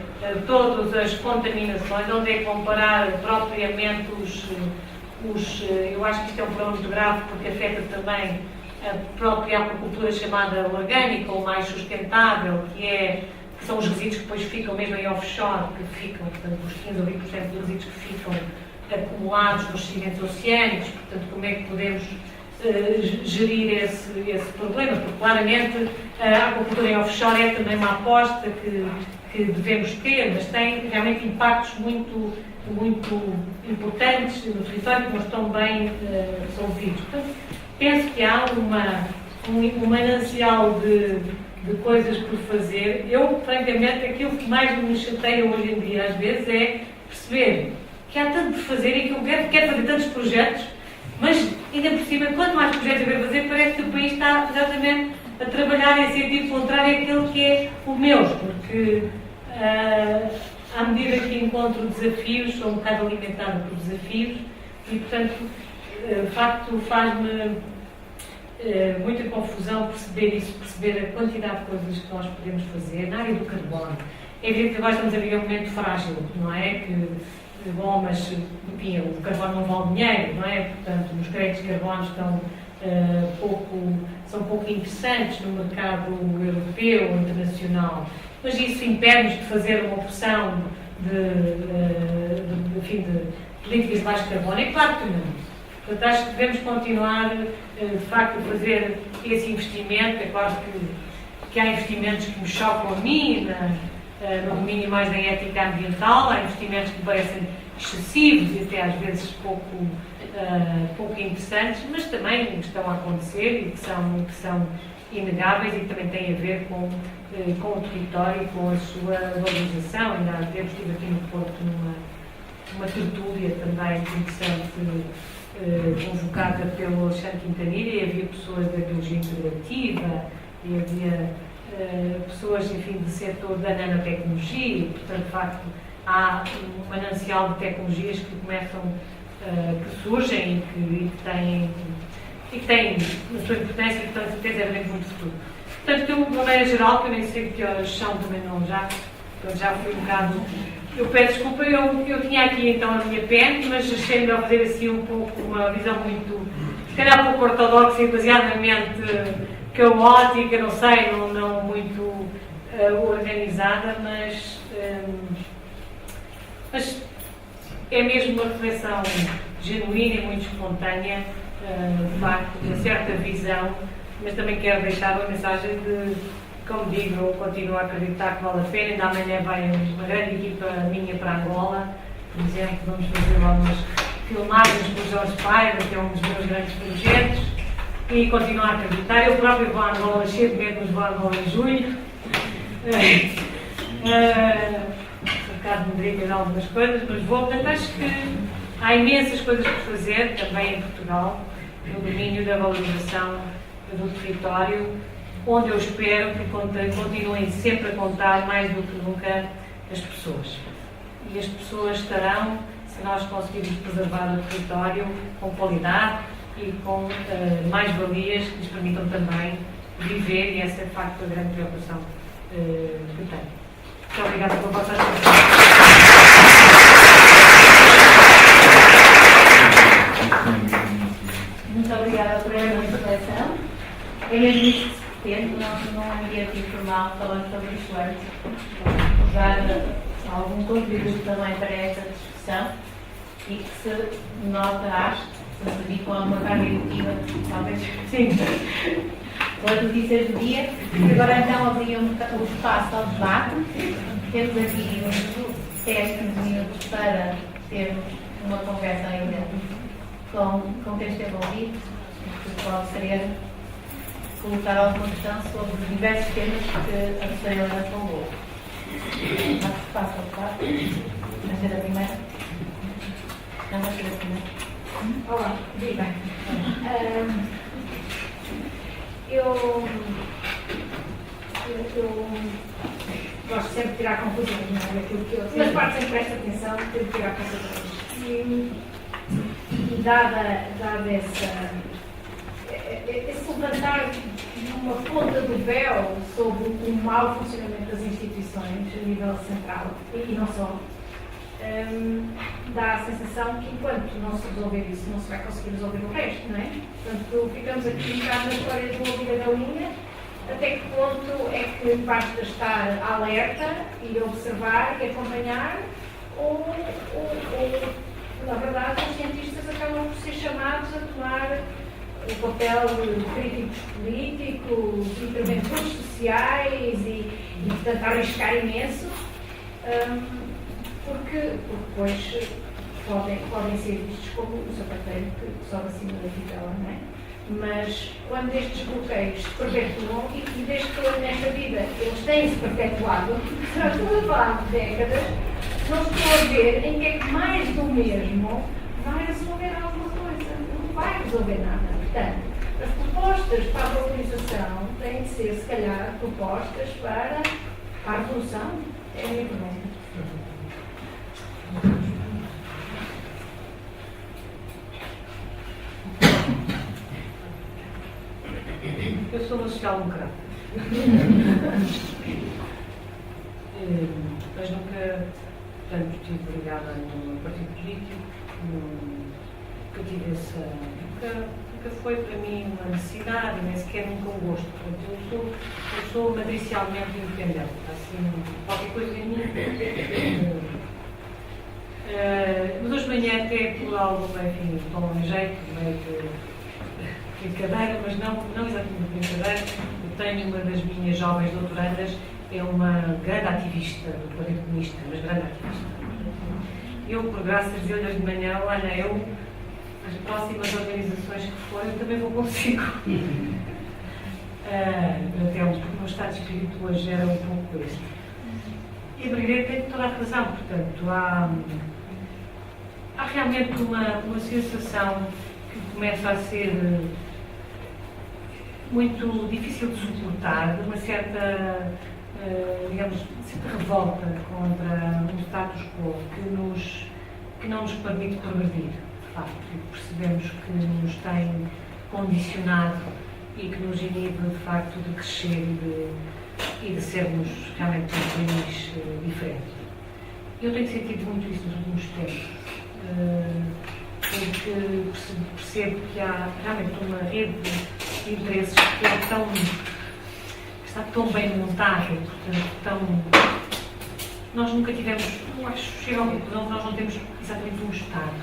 todas as contaminações, onde é que comparar propriamente eu acho que isto é um problema muito grave porque afeta também a própria aquacultura chamada orgânica ou mais sustentável, que são os resíduos que depois ficam mesmo em offshore, que ficam, portanto, os 15 ou 20% dos resíduos que ficam acumulados nos sedimentos oceânicos, portanto, como é que podemos gerir esse problema, porque claramente a aquacultura em offshore é também uma aposta que devemos ter, mas tem realmente impactos muito importantes no território que não estão bem resolvidos. Portanto, penso que há um manancial de coisas por fazer. Eu, francamente, aquilo que mais me chateia hoje em dia, às vezes, é perceber que há tanto por fazer e que eu quero fazer tantos projetos, mas, ainda por cima, quanto mais projetos eu quero fazer, parece que o país está exatamente a trabalhar em sentido contrário àquele que é o meu, porque à medida que encontro desafios, sou um bocado alimentada por desafios e, portanto, de facto, faz-me muita confusão perceber isso, perceber a quantidade de coisas que nós podemos fazer na área do carbono. É evidente que agora estamos a viver um momento frágil, não é? Bom, mas enfim, o carbono não vale dinheiro, não é? Portanto, os créditos de carbono são pouco interessantes no mercado europeu ou internacional. Mas isso impede-nos de fazer uma opção de políticas de baixo carbono? É claro que não. Portanto, acho que devemos continuar, de facto, a fazer esse investimento. É claro que há investimentos que me chocam a mim, no domínio mais da ética ambiental, há investimentos que me parecem excessivos e até às vezes pouco interessantes, mas também estão a acontecer e que são inegáveis e que também têm a ver com o território e com a sua valorização. Ainda há tempos estive aqui no Porto numa tertúlia também interessante, convocada pelo Alexandre Quintanilha, e havia pessoas da biologia integrativa e havia pessoas, enfim, do setor da nanotecnologia e, portanto, de facto, há um manancial de tecnologias que surgem e que têm a sua importância e que, com certeza, devem ter muito futuro. Portanto, de uma maneira geral, que eu nem sei que horas são, também não já fui um bocado. Eu peço desculpa, eu tinha aqui então a minha pena, mas achei melhor fazer assim um pouco uma visão muito, se calhar pouco ortodoxa e demasiadamente caótica, não sei, não muito organizada, mas é mesmo uma reflexão genuína e muito espontânea, de facto, de uma certa visão, mas também quero deixar uma mensagem de, como digo, eu continuo a acreditar que vale a pena. Ainda amanhã vai uma grande equipa minha para Angola, por exemplo, vamos fazer lá umas filmagens com o Jorge Paiva, que é um dos meus grandes projetos, e continuo a acreditar. Eu próprio vou a Angola cheio de medo, mas vou a Angola em julho. Um bocado de medricas em algumas coisas, mas vou. Portanto, acho que há imensas coisas por fazer, também em Portugal, no domínio da valorização do território, onde eu espero que continuem sempre a contar mais do que nunca as pessoas. E as pessoas estarão, se nós conseguirmos preservar o território com qualidade e com mais-valias que nos permitam também viver, e essa é de facto a grande preocupação que tenho. Muito obrigada pela vossa atenção. Muito obrigada por esta reflexão. É mesmo isto que se pretende, num ambiente informal, falando sobre isto antes, dar algum contributo também para esta discussão e que se nota, acho, se com alguma carga emotiva, talvez sim, pelas notícias do dia. Agora então abrimos o espaço ao debate. Temos aqui uns 10, 15 minutos para termos uma conversa ainda com quem esteve a ouvir, que pode ser colocar alguma questão sobre diversos temas que a professora Helena falou. Mas passa ao debate. Vai ser a primeira? Não vai ser a primeira. Olá, viva. Eu gosto sempre de tirar conclusões, não é? Daquilo que eu. Mas parte sempre presta atenção, tenho de tirar conclusões. E dada esse levantar uma ponta do véu sobre o mau funcionamento das instituições a nível central, e não só, dá a sensação que enquanto não se resolver isso, não se vai conseguir resolver o resto, não é? Portanto, ficamos aqui um bocado na história do ovo e da galinha, até que ponto é que basta estar alerta e observar e acompanhar, ou na verdade, os cientistas acabam por ser chamados a tomar o papel de críticos políticos, interventores sociais e portanto, arriscar imenso, porque depois podem ser vistos como o sapateiro que sobe acima da fitela, não é? Mas quando estes bloqueios se perpetuam, e desde que eu nesta vida eles têm-se perpetuado, estamos a falar de décadas, não estou a ver em que é que mais do mesmo vai resolver alguma coisa. Não vai resolver nada. Portanto, as propostas para a valorização têm de ser, se calhar, propostas para a revolução. É a minha pergunta. Eu sou uma social-democrata. Mas nunca, portanto, estive ligada a nenhum partido político, nunca tive essa. Nunca foi para mim uma necessidade, nem sequer nunca um gosto. Portanto, eu sou matricialmente independente. Assim, qualquer coisa em mim. Mas hoje de manhã, até por algo, enfim, tom em jeito, meio de brincadeira, mas não exatamente de brincadeira. Eu tenho uma das minhas jovens doutorandas, é uma grande ativista do Partido Comunista, mas grande ativista. Eu, por graças a Deus, de manhã, olha, as próximas organizações que forem, eu também vou consigo. Até o meu estado de espírito hoje era um pouco este. E a Margarida tem toda a razão, portanto, há realmente uma sensação que começa a ser muito difícil de suportar, de uma certa, digamos, certa revolta contra um status quo que não nos permite progredir, de facto, e percebemos que nos tem condicionado e que nos inibe, de facto, de crescer e de sermos realmente um país diferente. Eu tenho sentido muito isso nos últimos tempos. Porque percebo que há realmente uma rede de interesses que está tão bem montada, portanto, nós nunca tivemos, eu acho, chega ao conclusão que nós não temos exatamente um Estado.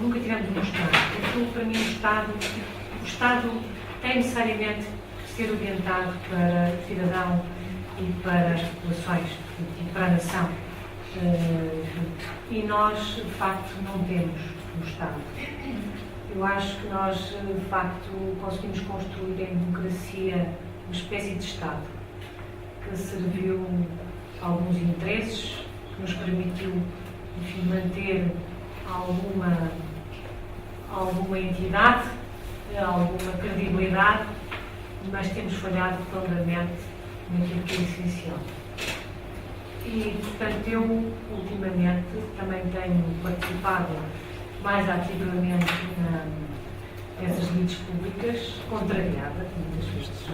Nunca tivemos um Estado. Aquilo, para mim, o Estado tem necessariamente que ser orientado para o cidadão e para as populações e para a nação. E nós, de facto, não temos um Estado. Eu acho que nós, de facto, conseguimos construir em democracia uma espécie de Estado que serviu a alguns interesses, que nos permitiu, enfim, manter alguma entidade, alguma credibilidade, mas temos falhado profundamente naquilo que é essencial. E, portanto, eu, ultimamente, também tenho participado mais ativamente nessas lides públicas, contrariada, muitas vezes,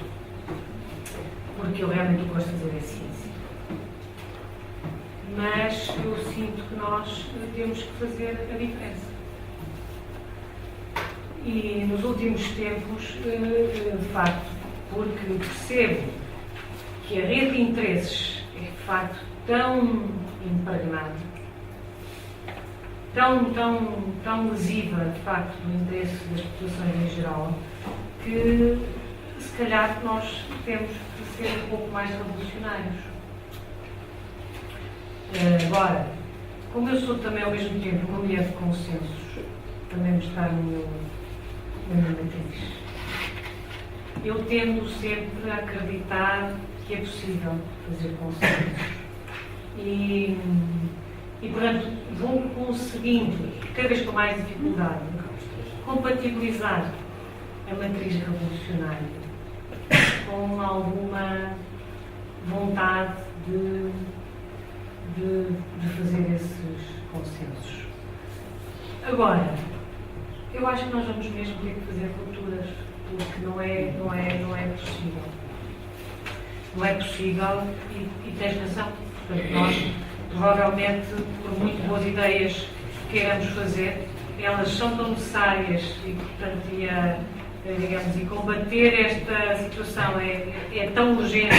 porque eu realmente gosto de fazer a ciência. Mas eu sinto que nós temos que fazer a diferença. E nos últimos tempos, de facto, porque percebo que a rede de interesses é, de facto, tão impregnada, tão lesiva, de facto, do interesse das populações em geral, que se calhar nós temos que ser um pouco mais revolucionários. Agora, como eu sou também ao mesmo tempo uma mulher de consensos, também está no meu matriz, eu tendo sempre a acreditar que é possível fazer consensos. E, portanto, vou conseguindo, cada vez com mais dificuldade, compatibilizar a matriz revolucionária com alguma vontade de fazer esses consensos. Agora, eu acho que nós vamos mesmo ter que fazer rupturas, porque não é possível. Não é possível e tens razão. Portanto, nós, provavelmente, por muito boas ideias que queiramos fazer, elas são tão necessárias e, portanto, e combater esta situação é tão urgente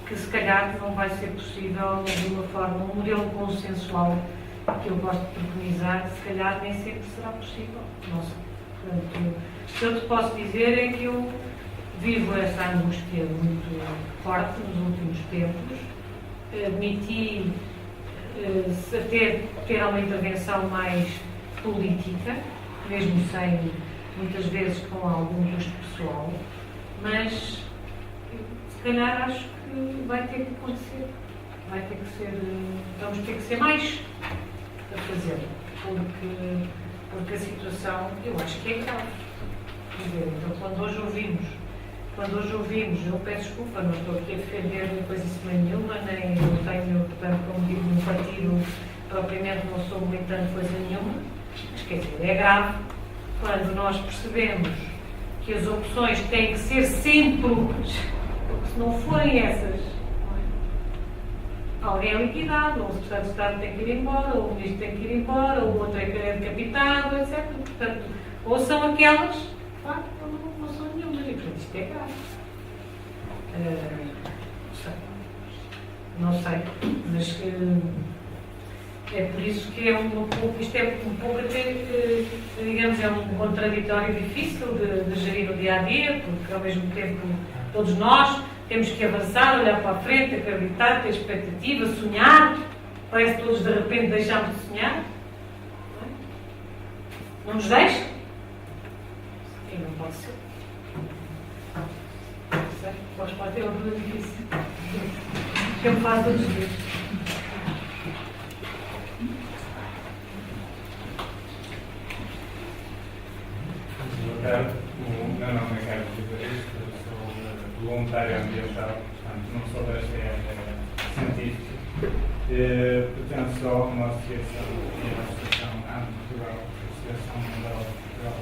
que, se calhar, não vai ser possível, de uma forma, um modelo consensual que eu gosto de preconizar, se calhar nem sempre será possível. Nossa, portanto, o que eu te posso dizer é que eu vivo essa angústia muito forte nos últimos tempos. Admiti até ter uma intervenção mais política, mesmo sem, muitas vezes, com algum custo pessoal, mas se calhar acho que vai ter que acontecer. Vamos ter que ser mais a fazer, porque a situação, eu acho que é grave. Quer dizer, então, quando hoje ouvimos, eu peço desculpa, não estou aqui a defender coisíssima nenhuma, nem eu tenho, portanto, como digo, um partido, propriamente não sou militante de coisa nenhuma, mas quer dizer, é grave quando nós percebemos que as opções têm que ser sempre umas, porque se não forem essas, alguém é liquidado, ou o secretário de Estado tem que ir embora, ou o ministro tem que ir embora, ou o outro é decapitado, etc. Portanto, ou são aquelas, claro, não são nenhumas, e portanto isto é grave. Não sei, mas é por isso que é um pouco, isto é um pouco até, digamos, é um contraditório difícil de gerir no dia a dia, porque ao mesmo tempo todos nós temos que avançar, olhar para a frente, acreditar, ter expectativa, sonhar. Parece que todos de repente deixamos de sonhar. Não nos deixa? E não pode ser. Não sei, pode ter uma coisa difícil. Que eu faço todos os dias. Boa tarde, o meu nome é Carlos Vivarista, sou voluntário ambiental, portanto não sou desta área científica. Pertenço só a uma associação, que é a Associação AMP-Portugal, a Associação Mundial de Portugal,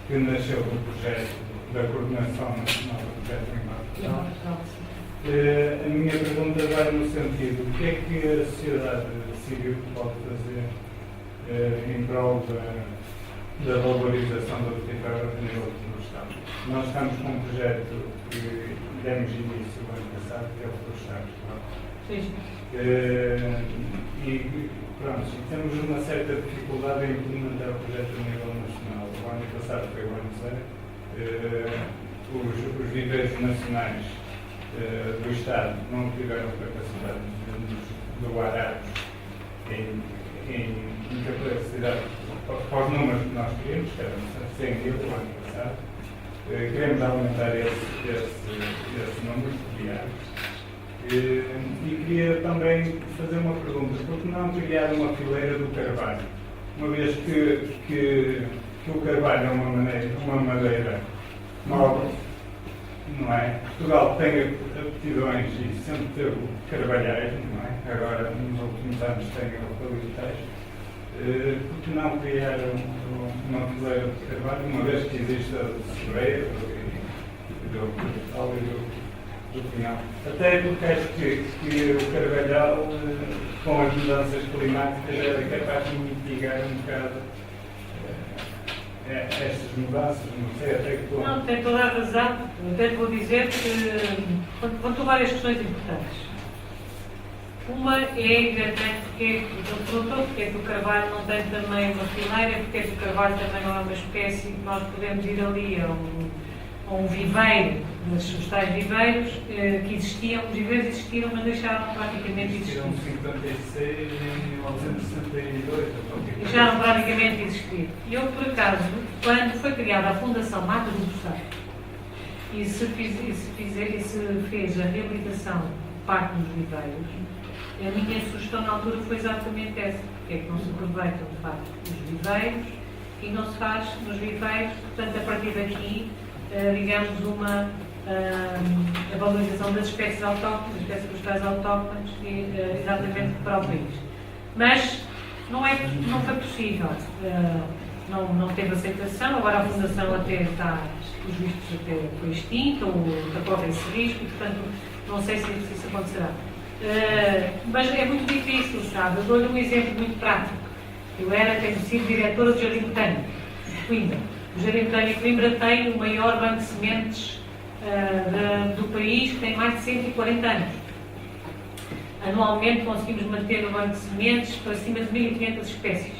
que nasceu do projeto da Coordenação Nacional do Projeto Climático. A minha pergunta vai no sentido: o que é que a sociedade civil pode fazer em prol da valorização do território a nível do Estado? Nós estamos com um projeto que demos início no ano passado, que é o Florestado. E pronto, temos uma certa dificuldade em implementar o projeto a nível nacional. O ano passado foi o ano zero. Os viveiros nacionais do Estado não tiveram capacidade de doar árvores em capacidade para os números que nós queríamos, que eram 100 mil no ano passado. Queremos aumentar esse número de árvores. E queria também fazer uma pergunta: por que não criar uma fileira do carvalho? Uma vez que o carvalho é uma madeira nobre, não é? Portugal tem aptidões e sempre teve carvalhais, não é? Agora, nos últimos anos, tem eucaliptais. Por que não criar uma fileira de carvalho, uma vez que existe a sobeira do pinhal? Até porque acho que o carvalhal, com as mudanças climáticas, é capaz de mitigar um bocado estas mudanças, não sei até que ponto. Não, tem toda a razão. Até vou dizer que contou várias questões importantes. Uma é, evidentemente, porque é que o carvalho não tem também uma fileira, porque é que o carvalho também não é uma espécie que nós podemos ir ali a um viveiro, os tais viveiros que existiam, os viveiros existiram, mas deixaram praticamente de existir. Existiram 56 em 1962. Deixaram praticamente de existir. E eu, por acaso, quando foi criada a Fundação Mata do Buçeiro e se fez a reabilitação de parte dos viveiros, a minha sugestão na altura foi exatamente essa: porque é que não se aproveitam de facto os viveiros e não se faz nos viveiros, portanto, a partir daqui, digamos, a valorização das espécies autóctones, das espécies florestais autóctones, exatamente para o país. Mas não foi possível, não teve aceitação. Agora a Fundação até está, os vistos até foi extinta, ou corre esse risco, e portanto não sei se isso acontecerá. Mas é muito difícil, sabe? Eu dou-lhe um exemplo muito prático. Eu tenho sido diretora do Jardim Botânico de Coimbra. O Jardim Botânico de Coimbra tem o maior banco de sementes do país, que tem mais de 140 anos. Anualmente conseguimos manter no banco de sementes para cima de 1.500 espécies.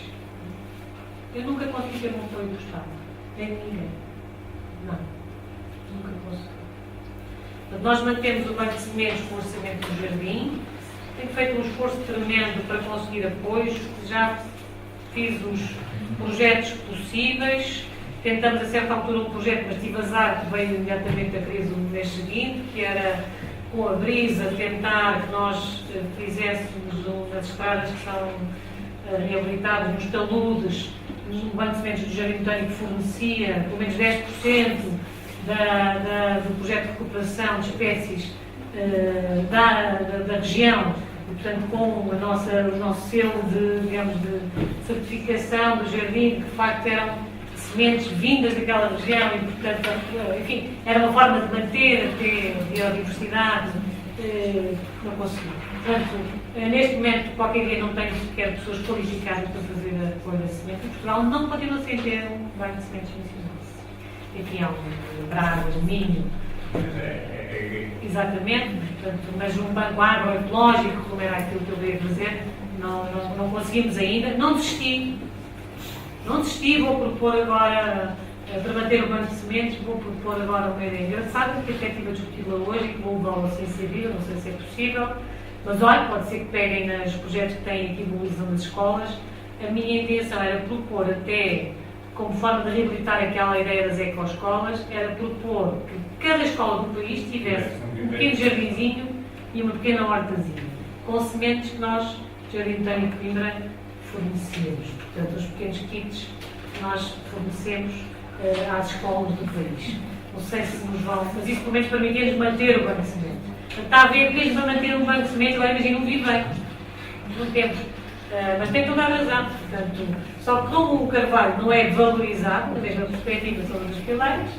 Eu nunca consegui ter um apoio do Estado, nem de ninguém. Não, nunca consegui. Nós mantemos o banco de sementes com o orçamento do jardim. Tenho feito um esforço tremendo para conseguir apoios. Já fiz os projetos possíveis. Tentamos a certa altura um projeto, mas tive azar, que veio imediatamente a crise no mês seguinte, que era com a Brisa tentar que nós fizéssemos nas estradas que são reabilitadas, nos taludes, um banco de sementes do Jardim Botânico fornecia pelo menos 10% do projeto de recuperação de espécies da região, e, portanto, com o nosso selo de certificação do jardim, que de facto eram sementes vindas daquela região e, portanto, enfim, era uma forma de manter até a biodiversidade, não consegui. Portanto, neste momento, qualquer dia não tenho sequer pessoas qualificadas para fazer a colha de sementes. Portugal não continua sem ter um banco de sementes nacional. Enfim, há um Bragas, Minho. Exatamente, portanto, mas um banco agroecológico, como era aquilo que eu ia dizer, não conseguimos ainda. Não desisti, vou propor agora, para manter o banco de sementes, vou propor agora uma ideia engraçada, que até estive a discuti-la hoje e que vou levá-la sem saber, não sei se é possível, mas olha, pode ser que peguem nos projetos que têm aqui mobilizam nas escolas. A minha intenção era propor até, como forma de reabilitar aquela ideia das ecoescolas, era propor que cada escola do país tivesse um pequeno jardinzinho e uma pequena hortazinha, com sementes que nós, Jardim Botânico de Coimbra, fornecemos. Portanto, os pequenos kits que nós fornecemos às escolas do país. Não sei se nos vão, mas isso pelo menos permitir-nos manter o banco de sementes. Portanto, está a ver mesmo para manter um banco de sementes, agora imagina um viveiro. Não temos. Mas tem toda a razão. Portanto, só que como o carvalho não é valorizado, na mesma perspectiva são das pilares,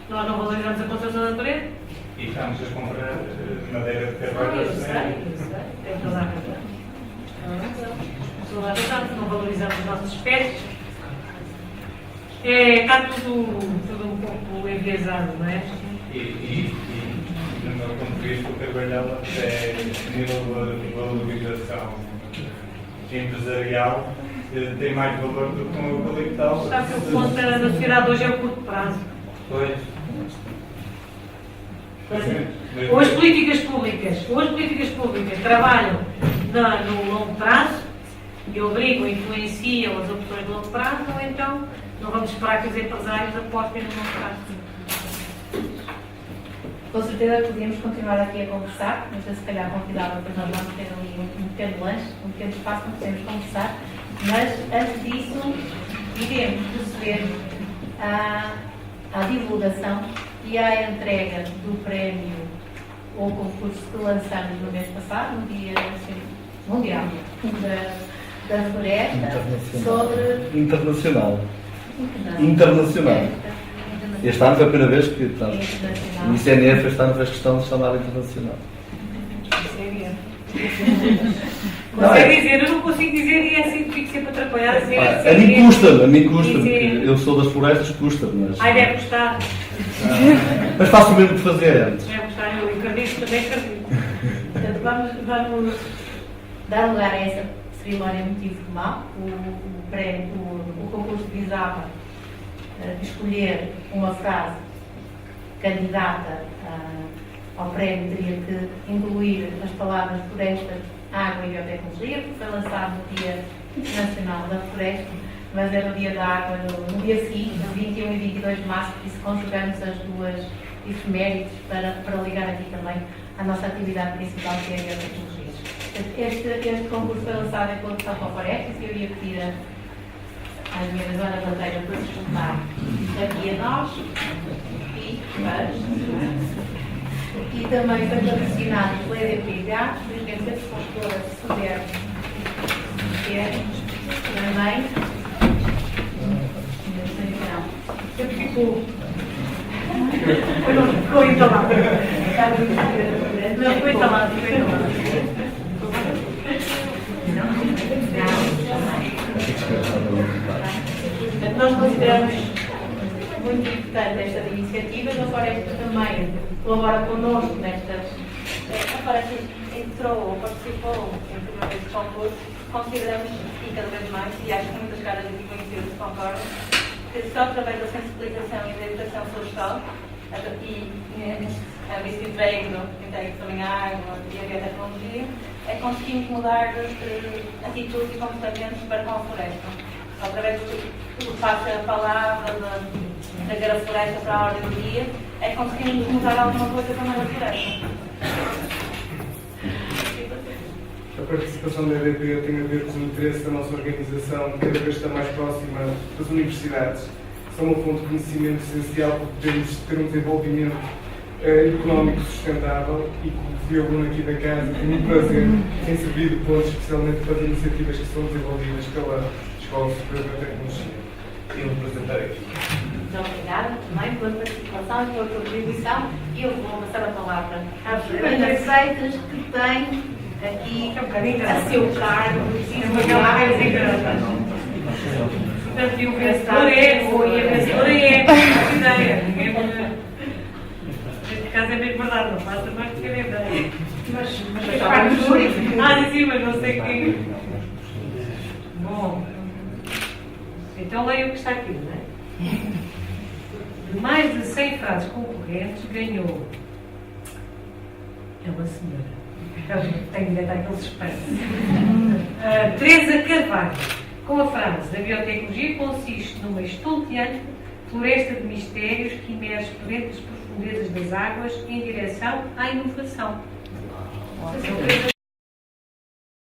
nós não valorizamos a construção da natureza. E estamos a comprar madeira de carvalho. Eu sei. Tem toda a razão. Toda a razão, não valorizamos as nossas espécies. Está tudo um pouco enviesado, não é? E do meu ponto de vista, o carvalho é nível de valorização empresarial, tem mais valor do que um eucaliptal. Sabe que o ponto da sociedade hoje é o curto prazo. Pois. Ou as políticas públicas trabalham no longo prazo e obrigam, influenciam as opções de longo prazo, ou então não vamos esperar que os empresários apostem no longo prazo. Com certeza podíamos continuar aqui a conversar, mas se calhar convidava, depois nós vamos ter ali um pequeno lanche, um pequeno espaço para podermos conversar, mas antes disso iremos proceder à divulgação e à entrega do prémio ou concurso que lançamos no mês passado, no Dia Mundial da Floresta, sobre... Internacional. Este ano foi a primeira vez que o ICNF este ano fez questão de chamar internacional. Consegue dizer, eu não consigo dizer e é assim que fico sempre atrapalhada. A mim custa, porque eu sou das florestas, custa, mas... Ai, deve gostar. Mas faço o mesmo que fazer antes. Deve gostar, eu acredito, também acredito. Portanto, vamos dar lugar a essa cerimónia muito informal. O concurso visava escolher uma frase candidata ao prémio, teria que incluir as palavras floresta, água e biotecnologia, porque foi lançado no Dia Internacional da Floresta, mas é no Dia da Água, no dia seguinte, 21 e 22 de março, por isso conjugamos as duas efemérides para ligar aqui também à nossa atividade principal, que é a biotecnologia. Este concurso foi lançado em colaboração com a Florestas e eu ia pedir às minhas Ana Bandeira para se juntar aqui a nós e também foi patrocinado pela EDPH, presidente da consultora Sober, que é também. Eu fico. Ficou entalado. Não, ficou entalado. Nós consideramos muito importante esta iniciativa, a Floresta também colabora connosco nestas. A Floresta entrou ou participou em primeira vez do concurso, consideramos, e cada vez mais, e acho que muitas caras aqui conhecidas concordam, que só através da sensibilização e da educação florestal, e nesse integro também a água e a biotecnologia, é que conseguimos mudar atitudes e comportamentos para com a floresta. Através do passo a palavra, da trazer a floresta para a ordem do dia, é que conseguimos mudar alguma coisa também na floresta. A participação da EDP tem a ver com o interesse da nossa organização cada vez estar mais próxima das universidades. São uma fonte de conhecimento essencial para podermos ter um desenvolvimento económico sustentável e, como fui aluno aqui da casa, tenho muito prazer em servir de ponto, especialmente para as iniciativas que são desenvolvidas pela Escola Superior da Tecnologia. queriam apresentar aqui. Muito obrigada também pela participação e pela contribuição. E eu vou passar a palavra às receitas que têm aqui a seu cargo. Portanto, e o vencedor é, ou e a vencedora é, a ideia. Neste caso é mesmo verdade, não faço mais do que a ideia. Mas Mas parte do júri. sim, mas não sei quem. Bom, então leio o que está aqui, não é? De mais de 100 frases concorrentes, ganhou. É uma senhora. Tenho de dar aquele suspense. Teresa Carvalho. Com a frase: a biotecnologia consiste numa estonteante floresta de mistérios que emerge por entre as profundezas das águas em direção à inovação. São Teresa